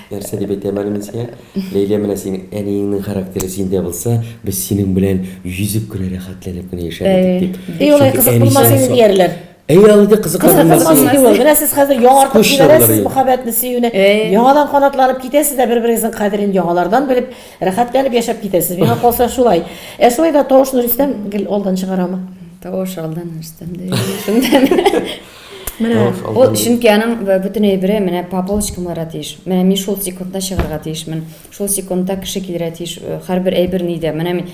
Нәрсә дип әйтәм әле мин сиңа? Ләйлә менә синең әниеңнең характеры синдә булса, без синең белән yüzеп кенә рәхәтләнеп кенә яшәрбез дип. Улай кызык булмас инде диярләр. Алда кызык Кызык булмас. Менә сез хәзер яңартып Скучно җибәрәсез булыр. мөхәббәтне сөюне. Яңадан канатланып китәсез дә бер-берегезнең кадерен яңалардан белеп, рәхәтләнеп яшәп китәсез. Миңа калса шулай. Шулай да тавышны Рөстәм гел алдан чыгарамы? Тавыш алдан Рөстәмдә. Шунда менә ул чөнки аның бөтен әйбере менә по полочкам бара тиеш. Менә мин шул секундта чыгарга тиешмен. Шул секундта кеше килергә тиеш. Һәрбер әйбер нидә. Менә мин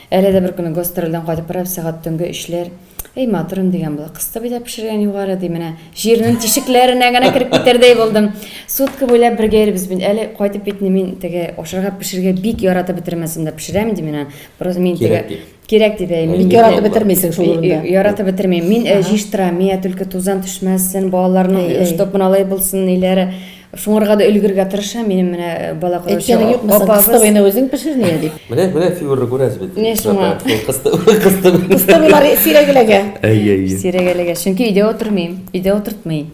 әле дә бер көнне гастрольдән кайтып барып сәгать төнге эшләр. Матурым дигән була. Кысты бит пешергән югары ди менә. Җирнең тишекләренә генә кирип китәрдәй булдым. Сутка буйлап бергә йөрбез бит. Әле кайтып битне мин теге ашарга пешергә бик яратып бетермәсем дә пешерәм ди менә. Просто мин теге кирәк дип әйтәм. Бик яратып бетермисең шул урында. Яратып бетермим. Мин җиштырам, мия только тузан төшмәсен, балаларның штопын алай булсын, ниләре. Шуңарга да өлгергә тырышам. Минем менә бала кызы. Әйткәнең юкмы? Кыстыбыйны үзең пешерние дип. Менә фигурны күрәсез бит. Не шуңа. Кыстыбыйлар сирәгеләгә. Сирәгәләгә. Чөнки өйдә утырмыйм. Өйдә утыртмый.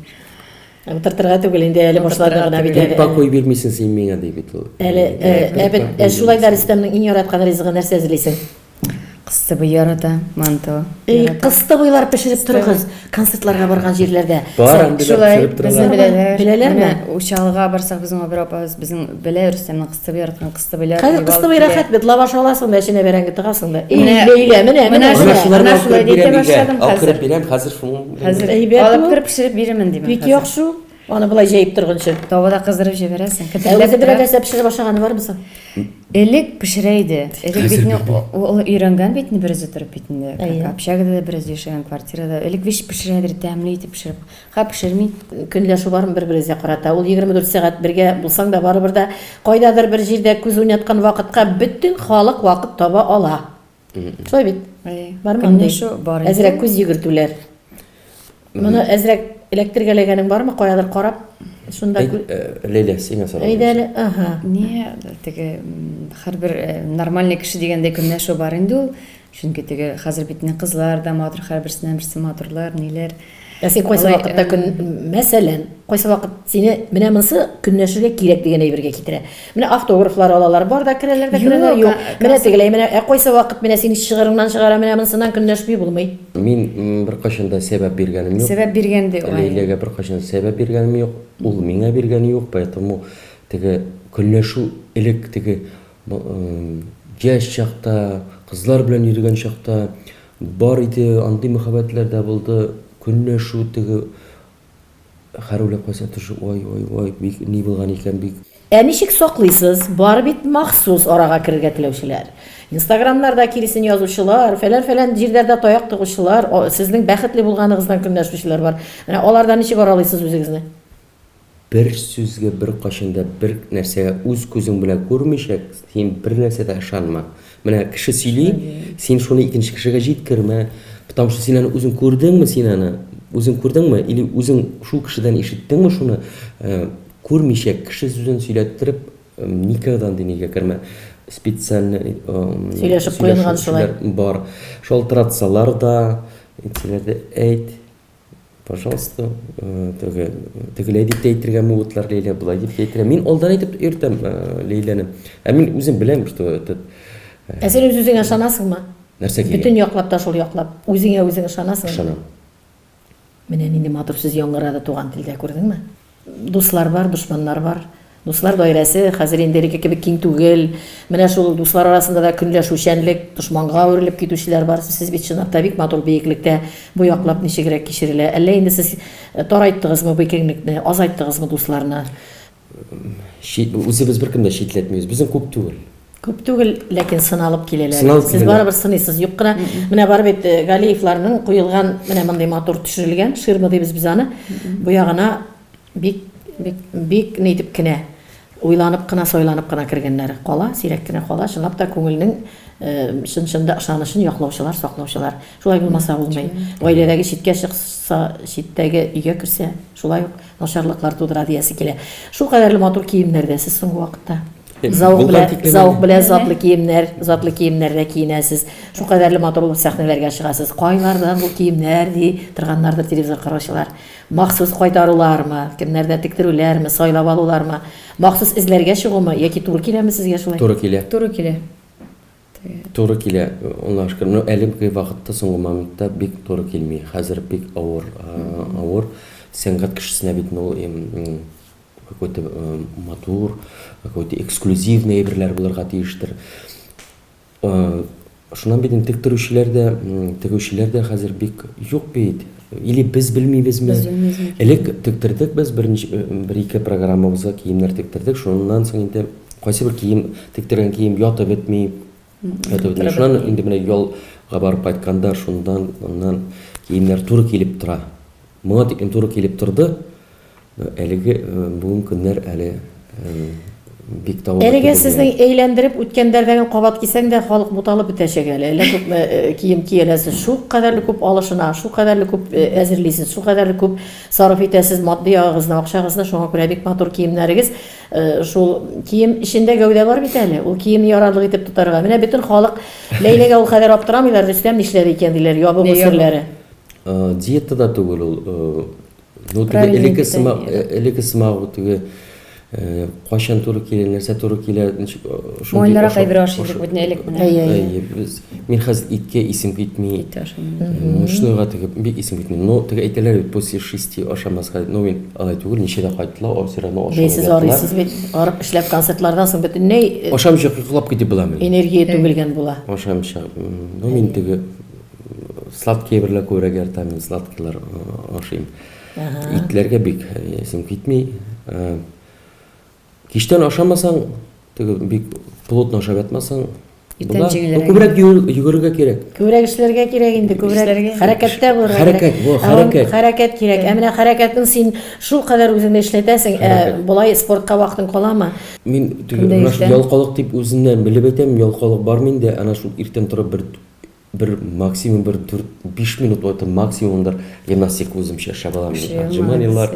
Утыртырга түгел инде әле башлады гына бит әле. Покой бирмисең син миңа ди бит ул. Әле шулай да Рөстәмнең иң яраткан ризыгы нәрсә эзлисең? Кысты бу ярата, манто. Кыстыбыйлар пешереп торыгыз концертларга барган җирләрдә. Бар инде Шулай пешереп безне торган. беләләрме? Учалга барсак безнең бер апабыз безнең белә Рөстәмнең кыстыбы яраткан кыстыбыйлар. Хәзер кыстыбый рәхәт бит, лаваш аласың да эченә бәрәңге тыгасың да. Менә- Ләйлә, менә Менә шулай дитә башладым Алып хәзер. кереп бирәм, хәзер шуның. Хәзер Әйбәт алып бу. кереп пешереп бирәмен дим. Бик яхшы. Аны булай җәеп торганчы. Тавада кыздырып җибәрәсең. Әле бер нәрсә пешерә башлаганы бармы соң? Элек пешерә иде. Элек битне ул өйрәнгән битне бераз торып битне. Общагада да бераз яшәгән квартирада. Элек виш пешерә иде, тәмле итеп пешереп. Пешерми. Көнләшү бармы бер-берегезгә карата? Ул 24 сәгать бергә булсаң да барыбер да кайдадыр бер җирдә күз уйнаткан вакытка бөтен халык вакыт таба ала. Шулай бит. Бармы андый? Көнләшү бар. Әзрәк күз йөгертүләр. Моны әзрәк электрләгәнең бармы? Каядыр карап? Шунда Ләйлә, сиңа сорау. әйдә әле. Аха. Не, теге һәрбер нормальный кеше дигәндәй көнләшү бар инде ул. Чөнки теге хәзер битне кызлар да матур, һәрберсеннән берсе матурлар, ниләр. Сен кайсы Алай, вакытта мәсәлән, кайсы вакыт сине менә монсы көнләшергә кирәк дигән әйбергә китерә. Менә автографлар алалар, бар да керәләр дә керәләр, юк. Менә тегеләй, менә кайсы вакыт менә синең шигырыңнан чыгара, менә монсыннан көнләшми булмый. Мин бер кашан да сәбәп биргәнем юк. Сәбәп биргәнде Лейләгә бер кашан сәбәп биргәнем юк. Ул миңа биргәне юк, поэтому теге көнләшү элек теге яшь чакта, кызлар белән йөргән чакта бар иде, андый мөхәббәтләр дә булды. Көнләшү теге хәрүләп кайса төшү, ой, бик ни булган икән бик. Ничек саклыйсыз? Бар бит махсус арага керергә теләүчеләр. Инстаграмнарда киресен язучылар, фәлән җирдәрдә таяк тыгучылар, сезнең бәхетле булганыгыздан көнләшүчеләр бар. Менә алардан ничек аралыйсыз үзегезне? Бер сүзгә бер кашанда бер нәрсәгә үз күзең белән күрмичә, син бер нәрсәдә ышанма. Менә кеше сөйли, син шуны икенче кешегә җиткермә. Потому что син аны үзең күрдеңме, син аны үзең күрдеңме, или үзең шул кешедән ишеттеңме шуны, күрмичә кеше сүзен сөйләттереп, никогда динегә кермә. Специально сөйләшеп куйган шулай бар. Шалтыратсалар да, әйтсәләр әйт, пожалуйста, тегеләй дип әйтергә мөгетләр Лейлә, булай дип әйтергә. Мин алдан әйтеп йөртәм Лейләне. Мин үзем беләм, что это. Син үзеңә ышанасыңмы? Нәрсәгә? Бүтән яклап та шул яклап. Үзеңә ышанасыңмы? Ышанам. Менә нинди матур сүз яңгырады туган телдә, күрдеңме? Дуслар бар, душманнар бар. Дуслар даирәсе хәзер инде элекке кебек киң түгел. Менә шул дуслар арасында да көнләшүчәнлек, душманга үрелеп китүчеләр бар. Сез бит чынлап та бик матур бейеклектә бу яклап ничегрәк кичерелә. Әллә инде сез тарайттыгызмы бу киңлекне, азайттыгызмы дусларны? Үзебез беркем дә шитләтмибез. Безнең күп түгел. Күп түгел, ләкин сыналып киләләр. Сыналып Сез киләләр. барыбер сыныйсыз. Юк кына менә бар бит Галиевларның куелган менә мондый матур төшерелгән ширма дибез без аны. Бу ягына бик нитеп кенә уйланып кына, сойланып кына кергәннәр кала, сирәк кенә кала. Чынлап та күңелнең чын-чында ышанычын яклаучылар, саклаучылар. Шулай булмаса булмый. Гаиләдәге читкә чыкса, читтәге өйгә керсә, шулай ук начарлыклар тудыра диясе килә. Шул кадәрле матур киемнәрдә сез соңгы вакытта заук белән затлы киемнәрдә киенәсез. Шул кадәрле матур сәхнәләргә чыгасыз. Кайлардан бу киемнәр ди торганнардыр телевизор караучылар. Махсус кайтарулармы, кемнәрдә тектерүләрме, сайлап алулармы, махсус эзләргә чыгумы, яки туры киләме сезгә шулай? Туры килә. Туры килә. Туры килә. Аллаһ шөкер. Ну, әлемге вакытта соңгы моментта бик туры килми. Хәзер бик авыр. Сәнгать кешесенә бит какой-то матур, какой-то эксклюзивный әйберләр булырга тиештер. Шуннан бит тегүчеләр дә хәзер бик юк бит. Или без белмибезме? Элек тектердек без бер-ике программабызга киемнәр тектердек. Шуннан соң инде кайсы бер кием тектергән кием ятып бетми. Шуннан инде менә ялга барып кайтканда шундан киемнәр туры килеп тора. Моңа тиклем туры килеп торды. Әлеге бүгін көннәр әле бик тавык. Әлегә сезнең әйләндереп үткәндәрдәге кабат кисәң дә халык буталып бетәчәк әле. Әллә күп кием киеләсез, шул кадәрле күп алышына, шул кадәрле күп әзерлисез, шул кадәрле күп сарыф итәсез матди ягыгызны, акчагызны, шуңа күрә бик матур киемнәрегез. Шул кием эчендә гәүдә бар бит әле. Ул киемне ярарлык итеп тотарга. Менә бөтен халык Ләйләгә ул хәзер аптырамыйлар, Рөстәм нишләр икән диләр, ябык серләре. Диетада түгел ул. Ну, элекке сымагы теге кайчан туры килә, нәрсә туры килә, Мойлара кайбер ашыйдык бүтән элек менә. Мин хәзер иткә исем китми. Шуныңга теге бик исем китми. Но теге әйтәләр бит после 6 ашамаска. Но мин алай түгел, ничә дә кайттылар, абсыраны ашамаска. Сез арыйсыз бит, арып эшләп концертлардан соң бөтенләй ашамчы йоклап китеп буламы? Энергия түгелгән була. Ашамчы. Но мин теге сладкий берлә күрәгәр тәмин сладкилар ашыйм. Итләргә бик исем китми. Киштән ашамасаң, теге бик плотно ашап ятмасаң, күбрәк йөгерергә кирәк. Күбрәк эшләргә кирәк инде, күбрәк хәрәкәттә булырга кирәк. Хәрәкәт кирәк. Менә хәрәкәтне син шул кадәр үзеңне эшләтәсең, булай спортка вакытың каламы? Мин ялкалык дип үзеннән белеп әйтәм, ялкалык бар миндә, ана шул иртән торып бір максимум бір 4-5 минут өтіп максимумдар гимнастика өзімше шабалам отжиманиялар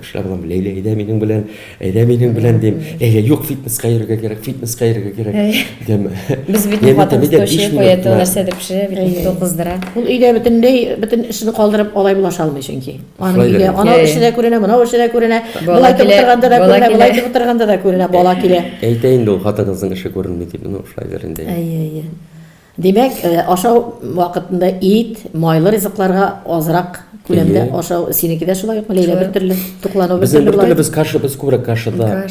шабалам Лейля әйдә минең белән дим Лейля юк фитнес кайырга кирәк дим Без бит хатын-кыз куяты нәрсә дип бит кыздыра. Ул өйдә бөтен эшне калдырып алай булаша алмый чөнки. Аның өйдә ана эше дә күренә, моны эше дә күренә. Булай торганда да күренә, булай торганда да күренә, бала килә. Әйтәйин дә ул хатынызның эше күренми дип, шулай дер инде. Димәк, ашау вакытында ит, майлы ризыкларга азрак күләмдә ашау синеке дә шулай ук Лейла бер төрле туклану бер төрле. Без күбрәк кашыда.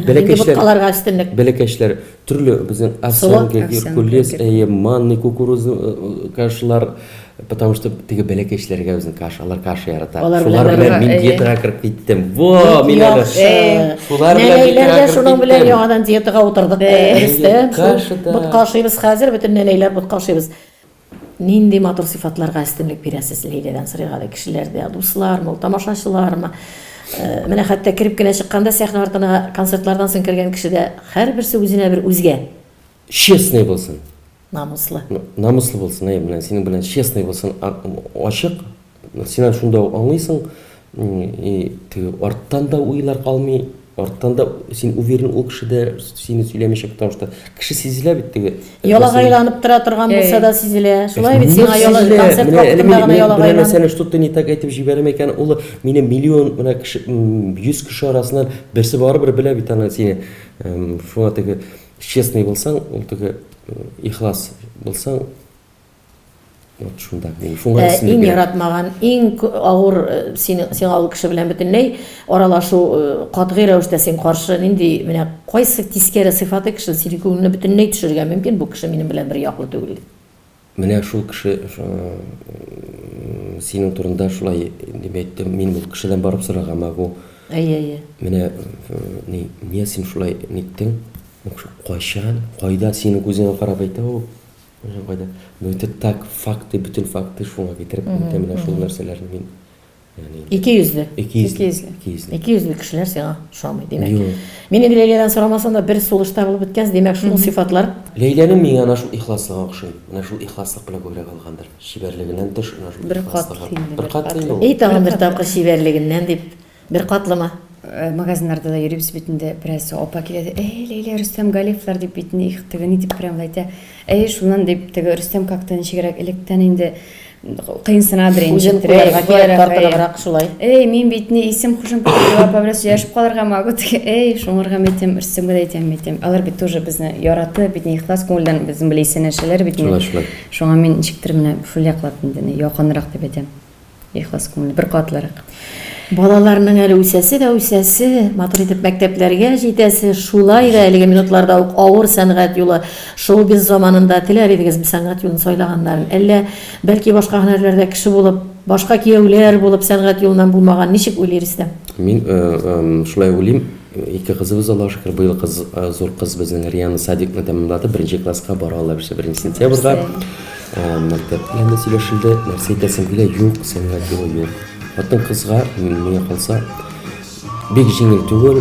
Бәләкәчләргә өстенлек. Бәләкәчләр төрле безнең овсянка, геркулес, манный кукуруз кашалар, потому что теге бәләкәчләргә безнең кашалар каша ярата. Шулар белән мин диетага киреп киттем. Во, мин әле. Шулар белән шуның белән яңадан диетага утырдык. Бут кашыйбыз хәзер, бөтен нәләйләр бут кашыйбыз. Нинди матур сыйфатларга өстенлек бирәсез Лейладан сырыйга кешеләрдә, дуслармы, тамашачылармы? Менә хәтта кирип кенә чыкканда сәхнә артына концертлардан соң кергән кешедә һәрберсе үзенә бер үзгә. Честный булсын. Намуслы. Намуслы булсын, менә синең белән честный булсын, ачык. Син шунда аңлыйсың, и ты арттан да уйлар калмый. Арттан да син уверен ул кешедә сине сөйләмичә, потому что кеше сизелә бит теге. Ялагайланып тора торган булса да сизелә. Шулай бит сиңа концерт вакытында гына ялагайланып. Мәсәлән, что-то не так әйтеп җибәрәм икән, ул мине миллион менә кеше 100 кеше арасыннан берсе барыбер белә бит аны сине. Шуңа теге честный булсаң, ул теге ихлас булсаң, вот шунда мин шуңа исемлек. Иң яратмаган, иң авыр сиңа ул кеше белән бөтенләй аралашу катгый рәвештә син каршы нинди менә кайсы тискәре сыйфаты кеше синең күңелне бөтенләй төшерергә мөмкин, бу кеше минем белән бер яклы түгел. Менә шул кеше синең турында шулай дип әйттем, мин бу кешедән барып сораган магу. Менә не син шулай ниттең? Кайда синең күзеңә карап әйтә ул? Кайда? Ну это так факты, бүтән факты шуңа китереп менә шул нәрсәләрне мин Ике йөзле кешеләр сиңа ошамый, димәк. Мин инде Лейладан сорамасам да бер сулышта булып беткән, димәк шул сыйфатлар. Лейләнең миңа ана шул ихласлыгы охшый. Менә шул ихласлык белән күбрәк алгандыр. Шибәрлегеннән тыш ана шул бер катлы. И тагын бер тапкыр шибәрлегеннән дип бер катлыма. Магазиннарда да йөрибез битендә бераз апа килә. Лейла Рөстәм Галиевлар дип битне их тегени дип прям әйтә. Шуннан дип теге Рөстәм как-то ничегрәк электән инде кыйынсынадыр инде. Тартырабрак шулай. Мин битне исем хушым күтәреп абрас яшып калырга магы. Шуңырга мәйтем, Рөстәмгә дә әйтәм. Алар бит тоже безне яраты, битне ихлас күңелдән безнең белән исәнәшәләр битне. Шуңа мин ничектер менә шул яклап инде якынрак дип әйтәм. Ихлас күңел бер катлырак. Балаларның әле үсәсе, матур итеп мәктәпләргә җитәсе, шулай да әлеге минутларда ук авыр сәнгать юлы, шул без заманында теләр идегез бу сәнгать юлын сайлаганнарын. Әллә бәлки башка һөнәрләрдә кеше булып, башка кияүләр булып сәнгать юлыннан булмаган, ничек уйлыйсыз? Мин шулай уйлыйм, ике кызыбыз Аллаһ шөкер быел зур кыз безнең Риана садикны тәмамлады, 1-нче класска бара алар 1 сентябрьдә. Мәктәптә сөйләшелде, нәрсә әйтәсем килә, юк, сәнгать юлы юк. Атын кызга миңа калса бик җиңел түгел,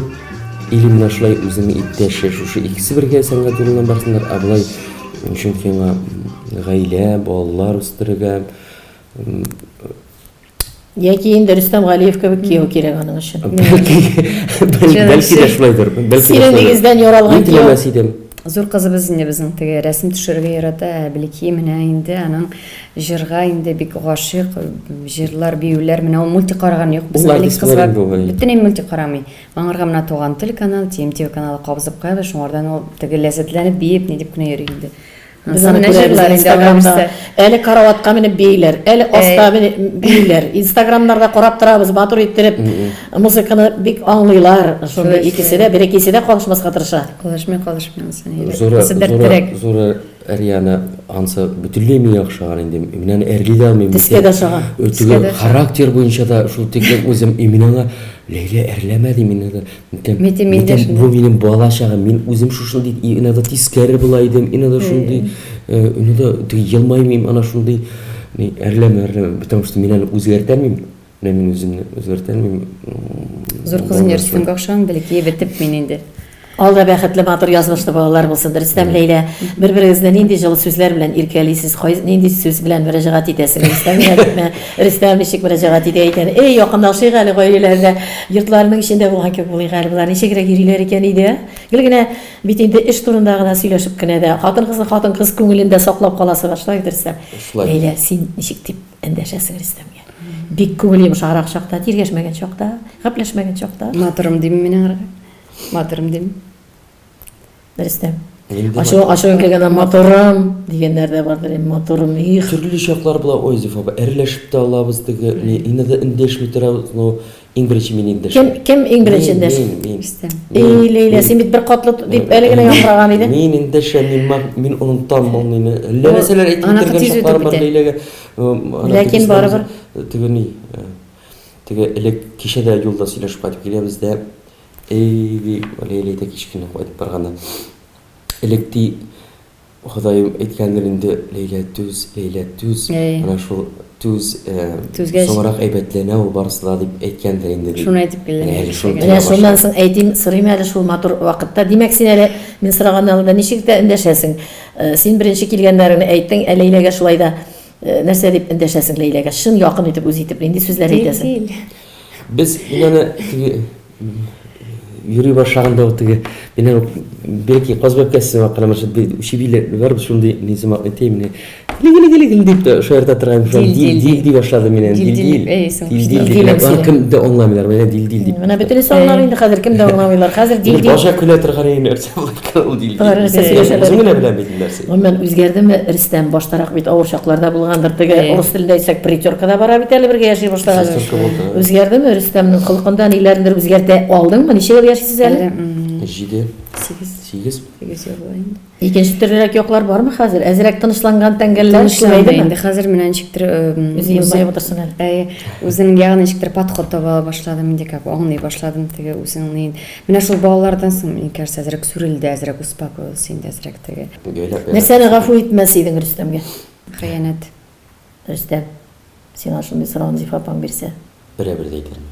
или менә шулай үзенең иптәше шушы икесе бергә сәнгать юлыннан барсыннар, абылай чөнки гаилә, балалар үстерергә. Яки инде Рөстәм Галиев кебек кияү кирәк аның өчен. Бәлки дә шулайдыр. Синең нигездән яралган кияү. Зур кызыбыз инде безнең теге рәсем төшерергә ярата, бәлки менә инде аның җырга инде бик гашык, җырлар, биюләр, менә ул мульти караган юк. Без бәлки кызга бөтенләй мульти карамый. Аңарга менә туган тел канал, ТМТ каналы кабызып куябыз, шуңардан ул теге ләззәтләнеп биеп, ни дип кенә йөри инде. Инстаграмда әле караватка менеп бейләр, әле аста менеп бейләр. Инстаграмнарда карап торабыз, матур иттереп музыканы бик аңлыйлар. Шунда икесе дә, берекесе дә калышмаска тырыша. Калышмый аны. Зур Риана ансы бөтенләй миңа охшаган инде. Миннән әрли дә алмыйм. Тискә дә охшаган. Характер буенча да шул тиклек үзем минеңа Лейла әрләмәде мине. Бу минем бала чагым, мин үзем шушындый инде тискәре була идем, инде шундый инде елмаймыйм, ана шундый әрләмә, потому что миннән үзгәртәмим. Мин үземне үзгәртәмим. Зур кызын Рөстәмгә охшаган, бәлки бетеп мин инде. Алда бәхетле матур язмышлы балалар булсын. Рөстәм, Ләйлә, бер-берегезне нинди җылы сүзләр белән иркәлисез, нинди сүз белән мөрәҗәгать итәсез? Рөстәм ничек мөрәҗәгать итә икән? Эй, якынлашыйк әле гаиләләрдә, йортларның ишендә булган кебек булыйк әле. Булар ничегрәк йөриләр икән иде? Гел генә бит инде эш турында гына сөйләшеп кенә дә, хатын-кыз күңелендә саклап каласы башлай Рөстәм. Ләйлә, син ничек дип эндәшәсең Рөстәмгә? Бик күңел йомшарак чакта, тиргәшмәгән чакта, гәпләшмәгән чакта. Матурым дим мине арга. Матурым дим. Рөстәм. Ашу килгәндә матурым дигәннәр дә бардыр. Матурым их. Төрле чаклар була, ой Зифа, әрләшеп тә алабыз теге, инде дә эндәшми торабыз, ну иң беренче мин эндәшәм. Кем иң беренче эндәшә? Рөстәм. Эй, Ләйлә, син бит бер катлы дип әле генә яңгыраган иде. Мин эндәшәм, мин онытам моны. Ләмәсәләр әйтеп чаклар бар Ләйләгә. Ләкин барыбер теге ни, теге элек кичәдә юлда сөйләшеп кайтып киләбез дә, эй, Ләйлә дә кичкене кайтып барганда. Электи Ходаем әйткәндер инде Ләйлә түз, ана шул түз соңрак әйбәтләнә ул барысы да дип әйткәндер инде. Шуны әйтеп килгән. Менә шуннан соң әйтим, сорыйм әле шул матур вакытта. Димәк, син әле мин сораган алда ничек тә эндәшәсең? Син беренче килгәннәрне әйттең, Ләйләгә шулай да нәрсә дип эндәшәсең Ләйләгә? Шын якын итеп үз итеп нинди сүзләр әйтәсең? Без менә Юрий башлаганда теге менә бәлки казбак кәсәсе карамашы шибилер бар шундый низем әйтәм менә дип шаярта торган дил башлады менә дил кем дә аңламыйлар менә дил дип Менә бөтен insanlar инде хәзер кем дә аңламыйлар. Хәзер дил баша көлә торган нәрсә ул дил. Үзеңне беләм бит нәрсә. Гомумән үзгәрдеме Рөстәм? Баштарак бит авыр чакларда булгандыр. Теге урыс телендә әйтсәк притеркада бара бит әле бергә яши башлаган. Үзгәрдеме Рөстәмнең хылкында ниләрдер үзгәртә алдыңмы? Ничә ел яшисез әле? 8. Икенче төрлерәк яклар бармы хәзер? Әзрәк тынычланган тәңгәлләр Тынычланмый инде хәзер менә ничектер үзе елмаеп утырсын әле. Үзенең ягын ничектер подход таба башладым инде, как аңлый башладым теге үзеңнең. Менә шул балалардан соң мин кажется әзрәк сүрелде, әзрәк успокоился инде, әзрәк теге. Нәрсәне гафу итмәс идең Рөстәмгә? Хыянат. Рөстәм, сиңа шундый сорауны Зифа апаң бирсә. Бер-бер әйтермен.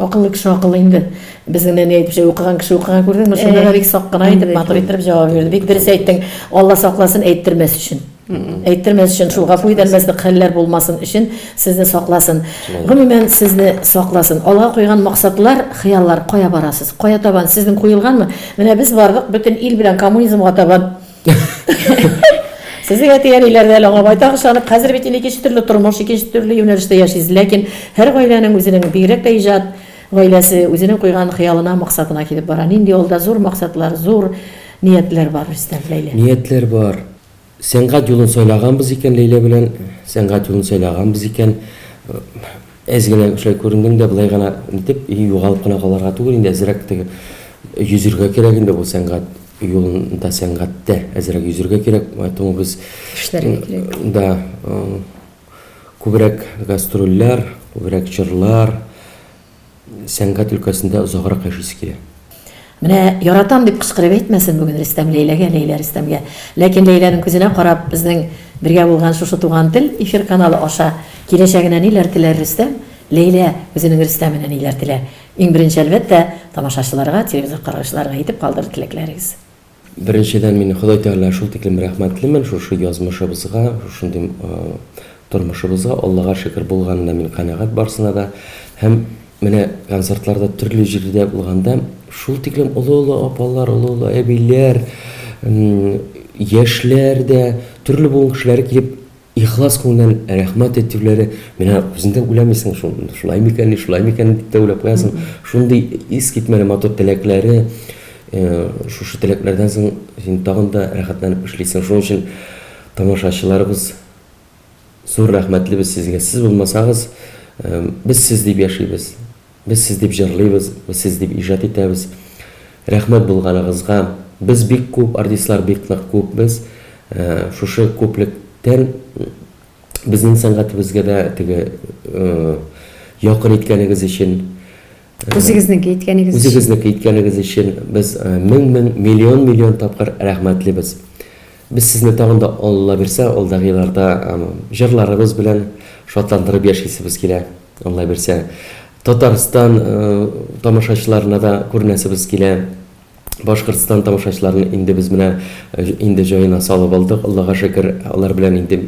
Акыллы кеше акыллы инде. Безнең әни әйтүчә укыган кеше укыган күрдеңме? Шунда да бик сак кына әйтеп, матур итеп җавап бирде. Бик дөрес әйттең. Алла сакласын әйттермәс өчен. Әйттермәс өчен, шул гафу ителмәслек хәлләр булмасын өчен сезне сакласын. Гомумән сезне сакласын. Алга куйган максатлар, хыяллар кая барасыз? Кая табан сезнең куелганмы? Менә без бардык бөтен ил белән коммунизмга табан. Сезгә тияниләрдә аңа байтак ышанып, хәзер бит икенче төрле тормыш, икенче төрле юнәлештә яшисез. Ләкин һәр гаиләнең үзенең бигрәк тә иҗат гаиләсе үзенең куйган хыялына, максатына китеп бара. Нинди алда зур максатлар, зур ниятләр бар Рөстәм, Ләйлә. Ниятләр бар. Сәнгать юлын сайлаганбыз икән Ләйлә белән, сәнгать юлын сайлаганбыз икән. Әзгенә шулай күрендең дә булай гына итеп, югалып кына калырга түгел, инде әзрәк теге йөзәргә кирәк инде бу сәнгать юлында, сәнгатьтә әзрәк йөзәргә кирәк. Әйтәм без эшләргә кирәк. Да, күбрәк гастрольләр, күбрәк җырлар, сәнгать өлкәсендә озаграк яшисе килә. Менә яратам дип кычкырып әйтмәсен бүген Рөстәм Ләйләгә, Ләйлә Рөстәмгә. Ләкин Ләйләнең күзенә карап, безнең бергә булган шушы туган тел эфир каналы аша киләчәгенә ниләр теләр Рөстәм? Ләйлә үзенең Рөстәменә ниләр теләр? Иң беренче әлбәттә тамашачыларга, телевизор караучыларга әйтеп калдыр теләкләрегез. Беренчедән мин Ходай Тәгалә шул тиклем рәхмәтлемен шушы язмышыбызга, шундый тормышыбызга, Аллага шөкер булганына мин канәгать барсына да. Һәм менә концертларда төрле җирдә булганда шул тиклем олы апалар, олы әбиләр, яшьләр дә, төрле булган кешеләр килеп ихлас күңелдән рәхмәт әйтүләре, менә үзеңдә уйламыйсың шулай микән дип тә уйлап куясың. Шундый искитмәле матур теләкләре, шушы теләкләрдән соң син тагын да рәхәтләнеп эшлисең. Шуның өчен тамашачыларыбыз зур рәхмәтлебез сезгә. Сез булмасагыз, без сез дип яшибез, без сез дип җырлыйбыз, без сез дип иҗат итәбез. Рәхмәт булганыгызга. Без бик күп артистлар, бик нык күп без. Шушы күплектән безнең сәнгатебезгә дә теге якын иткәнегез өчен, Үзегезнеке иткәнегез өчен без миллион тапкыр рәхмәтлебез. Без сезне тагын да Алла бирсә, алдагы елларда җырларыбыз белән шатландырып яшисебез килә. Алла бирсә, Татарстан тамашачыларына да күренәсебез килә. Башкортстан тамашачыларын инде без менә инде җаена салып алдык. Аллага шөкер, алар белән инде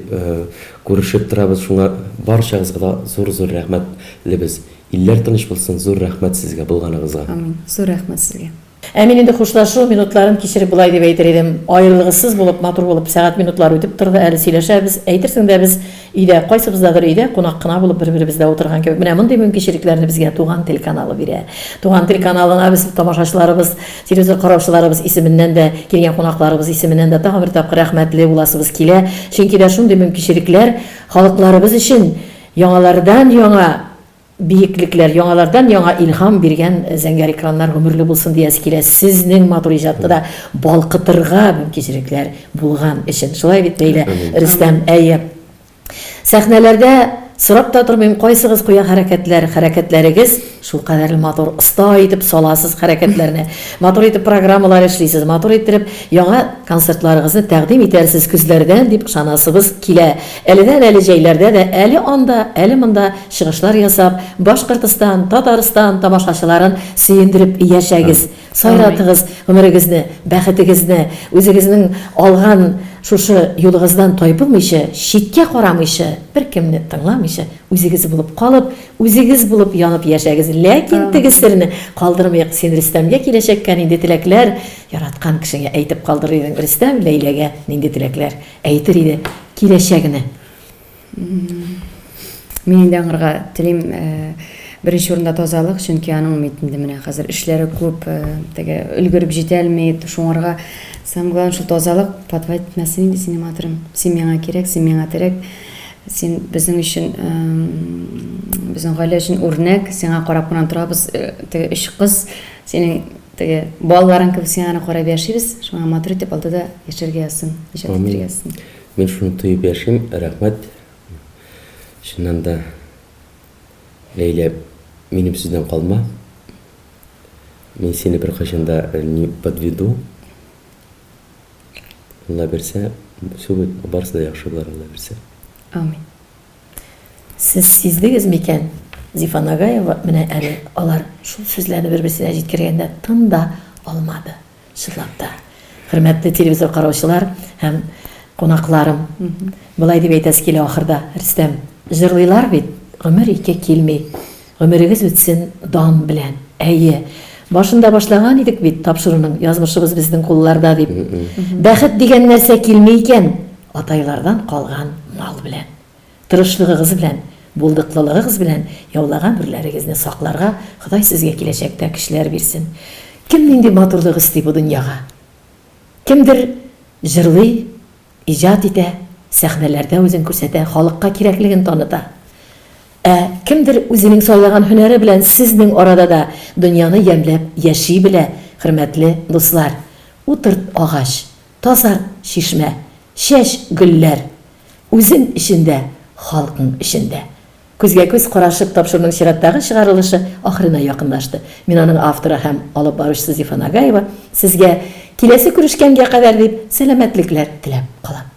күрешеп торабыз. Шуңа барчагызга да зур рәхмәтлебез. Илләр тыныч булсын, зур рәхмәт сезгә булганыгызга. Амин. Зур рәхмәт сезгә. Мин инде хушлашу минутларын кичереп булай дип әйтер идем. Аерылгысыз булып, матур булып, сәгать минутлар үтеп торды. Әле сөйләшәбез. Әйтерсең дә без өйдә, кайсыбыздадыр өйдә кунак кына булып бер-беребездә утырган кебек. Менә мондый мөмкинчелекләрне безгә Туган тел каналы бирә. Туган тел каналына без тамашачыларыбыз, телевизор караучыларыбыз исеменнән дә, килгән кунакларыбыз исеменнән дә тагын бер тапкыр рәхмәтле буласыбыз килә. Чөнки дә шундый мөмкинчелекләр халыкларыбыз өчен яңалардан яңа биеклекләр, яңалардан яңа илһам биргән зәңгәр экраннар гомерле булсын диясе килә. Сезнең матур иҗатта да балкытырга мөмкинчелекләр булган өчен. Шулай бит Ләйлә, Рөстәм, әйе. Сәхнәләрдә сорап та тормыйм, кайсыгыз куя хәрәкәтләрегез шул кадәрле матур, оста итеп саласыз хәрәкәтләрне, матур итеп программалар эшлисез, матур итеп яңа концертларыгызны тәкъдим итәрсез күзләрдән дип ышанасыбыз килә. Әледән әле җәйләрдә дә, әле анда, әле монда чыгышлар ясап, Башкортстан, Татарстан тамашачыларын сөендереп яшәгез, сайратыгыз гомерегезне, бәхетегезне, үзегезнең алган шушы юлыгыздан тайпылмыйча, читкә карамыйча, беркемне тыңламыйча, үзегез булып калып, үзегез булып янып яшәгез. Ләкин теге серне калдырмыйк. Син Рөстәмгә киләчәккә нинди теләкләр яраткан кешегә әйтеп калдырыр идең. Рөстәм Ләйләгә нинди теләкләр әйтер иде киләчәгенә. Мин инде аңарга телим беренче урында тазалык, чөнки аның умитендә менә хәзер эшләре күп, теге өлгереп җитә алмый, шуңарга самое главное шул тазалык подвайт мәсәлән инде синең матырым. Син миңа кирәк, син миңа терәк. Син безнең өчен, безнең гаилә өчен үрнәк, сиңа карап кына торабыз, теге өч кыз, синең теге балаларың кебек сиңа карап яшибез. Шуңа матур итеп алды да яшәргә ясын, иҗат ясын. Мин шуны тоеп яшим, рәхмәт. Шуннан да Ләйлә, минем сүздән калма. Мин сине бер кайчанда не подведу. Алла берсә, все барсы да яхшы булыр, Алла берсә. Амин. Сез сиздегез микән? Зифа Нагаева менә әле алар шул сүзләрне бер-берсенә җиткергәндә тын да алмады. Чынлап та. Хөрмәтле телевизор караучылар һәм кунакларым. Булай дип әйтәсе килә ахырда. Рөстәм, җырлыйлар бит, гомер икән килми. Гомерегез үтсен дан белән. Әйе. Башында башлаган идек бит тапшыруның, язмышыбыз безнең кулларда дип. Бәхет дигән нәрсә килми икән, атайлардан калган мал белән. Тырышлыгыгыз белән, булдыклылыгыгыз белән яулаган бүрләрегезне сакларга Ходай сезгә киләчәктә кешеләр бирсен. Кем нинди матурлык исти бу дөньяга? Кемдер җырлый, иҗат итә, сәхнәләрдә үзен күрсәтә, халыкка кирәклеген таныта. Кемдер үзенең сайлаган һөнәре белән сезнең арада да дөньяны ямьләп яши белә, хөрмәтле дуслар. Утырт агач, тазар шишмә, чәч гөлләр, үзен эчендә, халкың эчендә. Күзгә күз карашып тапшыруның чираттагы чыгарылышы ахырына якынлашты. Мин аның авторы һәм алып баручысы Зифа Нагаева сезгә киләсе күрешкәнгә кадәр дип сәламәтлекләр теләп калам.